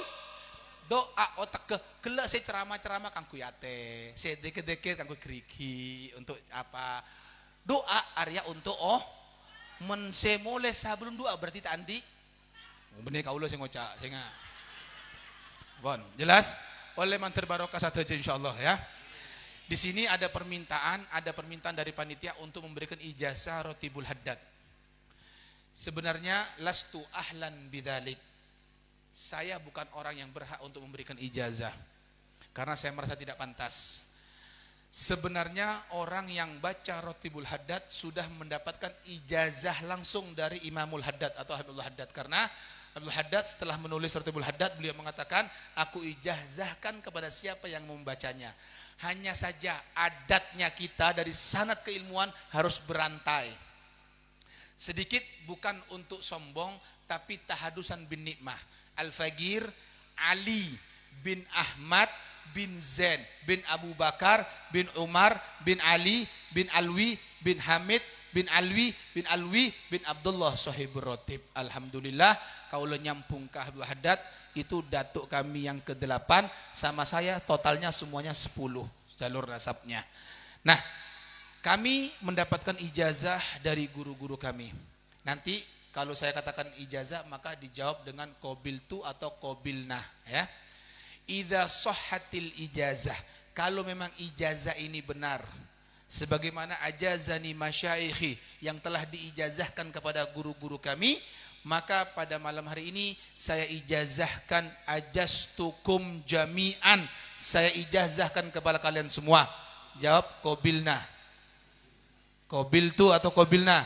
doa otak ke kelak saya ceramah kang kuyate, saya deke-deke kang keriki untuk apa doa Arya untuk mensemole sebelum doa berarti tak andi bener kaulah saya ngocak saya nggak bon jelas oleh mantar barokah satu aja insyaallah ya. Di sini ada permintaan dari panitia untuk memberikan ijazah rotibul haddad. Sebenarnya lastu ahlan bidzalik. Saya bukan orang yang berhak untuk memberikan ijazah karena saya merasa tidak pantas. Sebenarnya orang yang baca rotibul haddad sudah mendapatkan ijazah langsung dari Imamul Haddad atau Habibul Haddad, karena Habibul Haddad setelah menulis rotibul haddad beliau mengatakan aku ijazahkan kepada siapa yang membacanya. Hanya saja adatnya kita dari sanad keilmuan harus berantai. Sedikit bukan untuk sombong tapi tahadusan bin nikmah. Al-Fagir Ali bin Ahmad bin Zain bin Abu Bakar bin Umar bin Ali bin Alwi bin Hamid bin Alwi bin Abdullah Sahibur Rotib. Alhamdulillah kaula nyampung ke Habibul Haddad itu datuk kami yang ke-8 sama saya totalnya semuanya 10 jalur nasabnya. Nah, kami mendapatkan ijazah dari guru-guru kami. Nanti kalau saya katakan ijazah maka dijawab dengan qabiltu atau qabilnah ya. Idza sahhatil ijazah, kalau memang ijazah ini benar sebagaimana ajazani masyaikhi yang telah diijazahkan kepada guru-guru kami, maka pada malam hari ini saya ijazahkan ajastukum jami'an, saya ijazahkan kepada kalian semua. Jawab qabilna, qabiltu atau qabilna.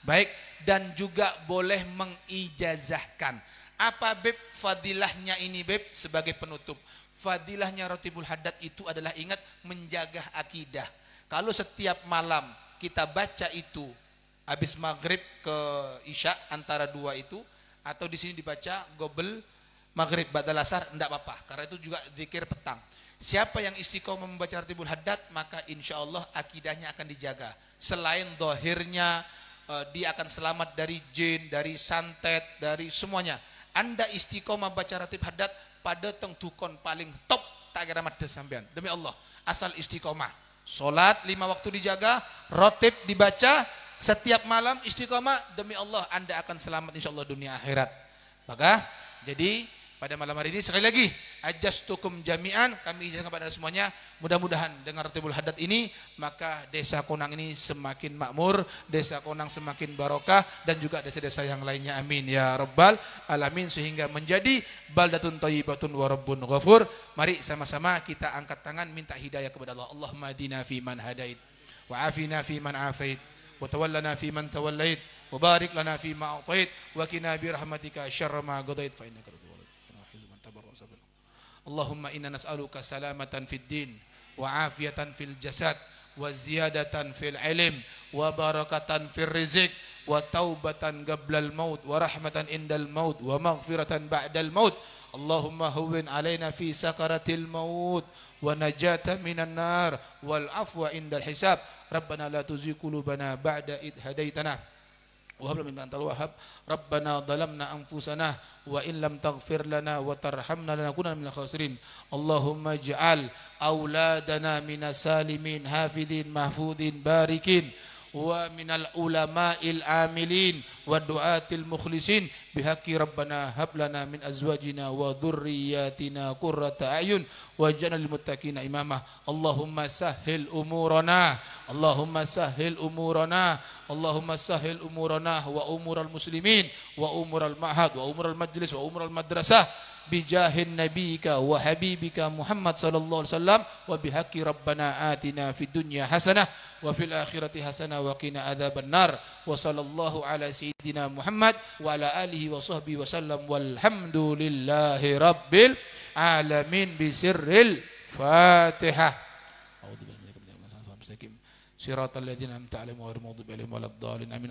Baik, dan juga boleh mengijazahkan. Apa beb fadilahnya ini beb sebagai penutup? Fadilahnya rotibul haddad itu adalah ingat menjaga akidah. Kalau setiap malam kita baca itu habis maghrib ke isya antara dua itu, atau di sini dibaca gobel maghrib badal asar, enggak apa-apa karena itu juga zikir petang. Siapa yang istiqomah membaca rotibul haddad maka insya Allah akidahnya akan dijaga. Selain dohirnya dia akan selamat dari jin, dari santet, dari semuanya. Anda istiqomah baca ratib haddad pada tengtukon paling top tak kira mades sampean. Demi Allah, asal istiqomah. Salat 5 waktu dijaga, ratib dibaca setiap malam istiqomah, demi Allah Anda akan selamat insyaallah dunia akhirat. Maka jadi pada malam hari ini sekali lagi ajastukum jami'an, kami izinkan kepada semuanya, mudah-mudahan dengan rotibul haddad ini maka desa Konang ini semakin makmur, desa Konang semakin barokah, dan juga desa-desa yang lainnya, amin ya rabbal alamin, sehingga menjadi baldatun thayyibatun wa rabbun ghafur. Mari sama-sama kita angkat tangan minta hidayah kepada Allah. Allahumma hadina fi man hadait wa afina fi man afait wa tawallana fi man tawallait wa barik lana fi ma a'tait wa qina bi rahmatika syarra ma qadait fa innaka Allahumma inna nas'aluka salamatan fid din wa afiyatan fil jasad wa ziyadatan fil ilm wa barakatan fil rizq wa taubatan qablal maut wa rahmatan indal maut wa maghfiratan ba'dal maut. اللهم هون علينا في سكرة الموت ونجاة من النار والعفو عند الحساب ربنا لا تزغ قلوبنا بعد إذ هديتنا وهب لنا أنت الوهاب ربنا ظلمنا أنفسنا وإن لم تغفر لنا وترحمنا لنكونن من الخاسرين اللهم اجعل أولادنا من السالمين حافظين محفوظين باركين ومن العلماء العاملين والدعاة المخلصين بحق ربنا هب لنا من أزواجنا وذرياتنا قرة أعين واجعلنا للمتقين إماما اللهم سهل أمورنا اللهم سهل أمورنا اللهم سهل أمورنا وأمور المسلمين وأمور المعهد وأمور المجلس وأمور المدرسة بجاه نبيك وحبيبك محمد صلى الله عليه وسلم وبحق ربنا آتنا في الدنيا حسنة وفي الآخرة حسنة وقنا عذاب النار وصلى الله على سيدنا محمد وعلى آله وصحبه وسلم والحمد لله رب العالمين بسر الفاتحة أعوذ بالله من الشيطان الرجيم صراط الذين أنعمت عليهم غير المغضوب عليهم ولا الضالين آمين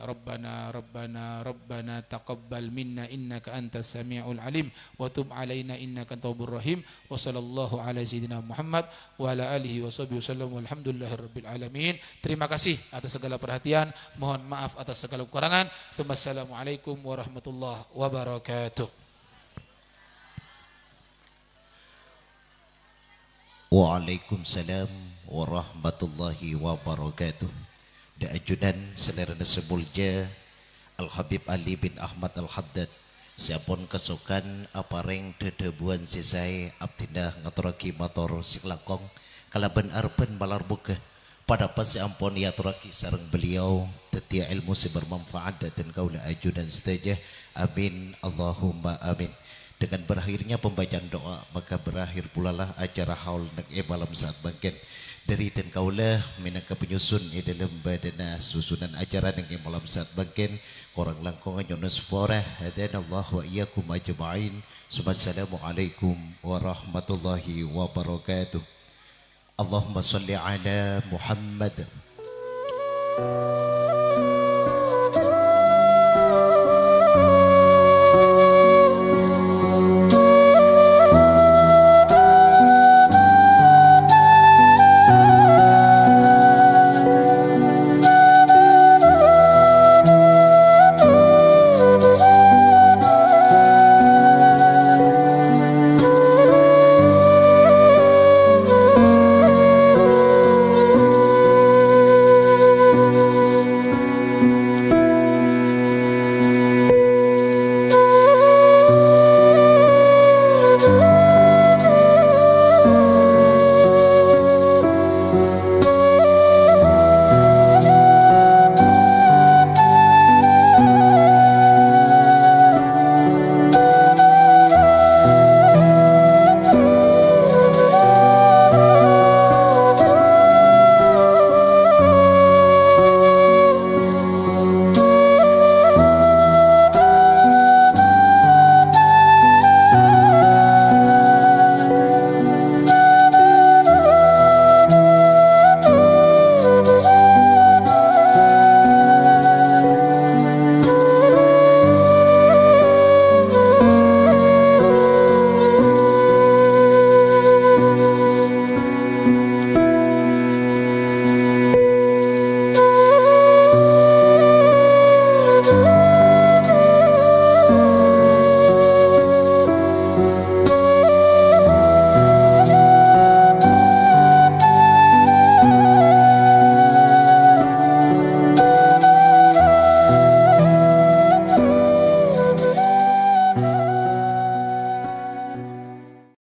ربنا تقبل منا إنك أنت السميع العليم وتب علينا إنك أنت التواب الرحيم وصلى الله على سيدنا Muhammad وعلى آله وصحبه وسلم والحمدلله رب العالمين. Terima kasih atas segala perhatian, mohon maaf atas segala kekurangan. Assalamualaikum warahmatullahi wabarakatuh. Waalaikumsalam warahmatullahi wabarakatuh. Da ajudan selera sebulja Al-Habib Ali bin Ahmad Al-Haddad siapun kesukan apareng dedebuan sisai abdindah ngaturaki motor siklakong kalaban arpen balar buka pada pasi ampun ya turaki sareng beliau tetia ilmu si bermanfaat dan kaula ajudan seteja amin Allahumma amin. Dengan berakhirnya pembacaan doa maka berakhir pula lah acara haul nak malam saat bangkit dari ten kaulah minangka penyusun di dalam badana susunan acara nak malam saat bangkit korang langkongan Yunus Forah hadan Allah wa iyyakum ajma'in. Assalamualaikum warahmatullahi wabarakatuh. Allahumma salli ala Muhammad.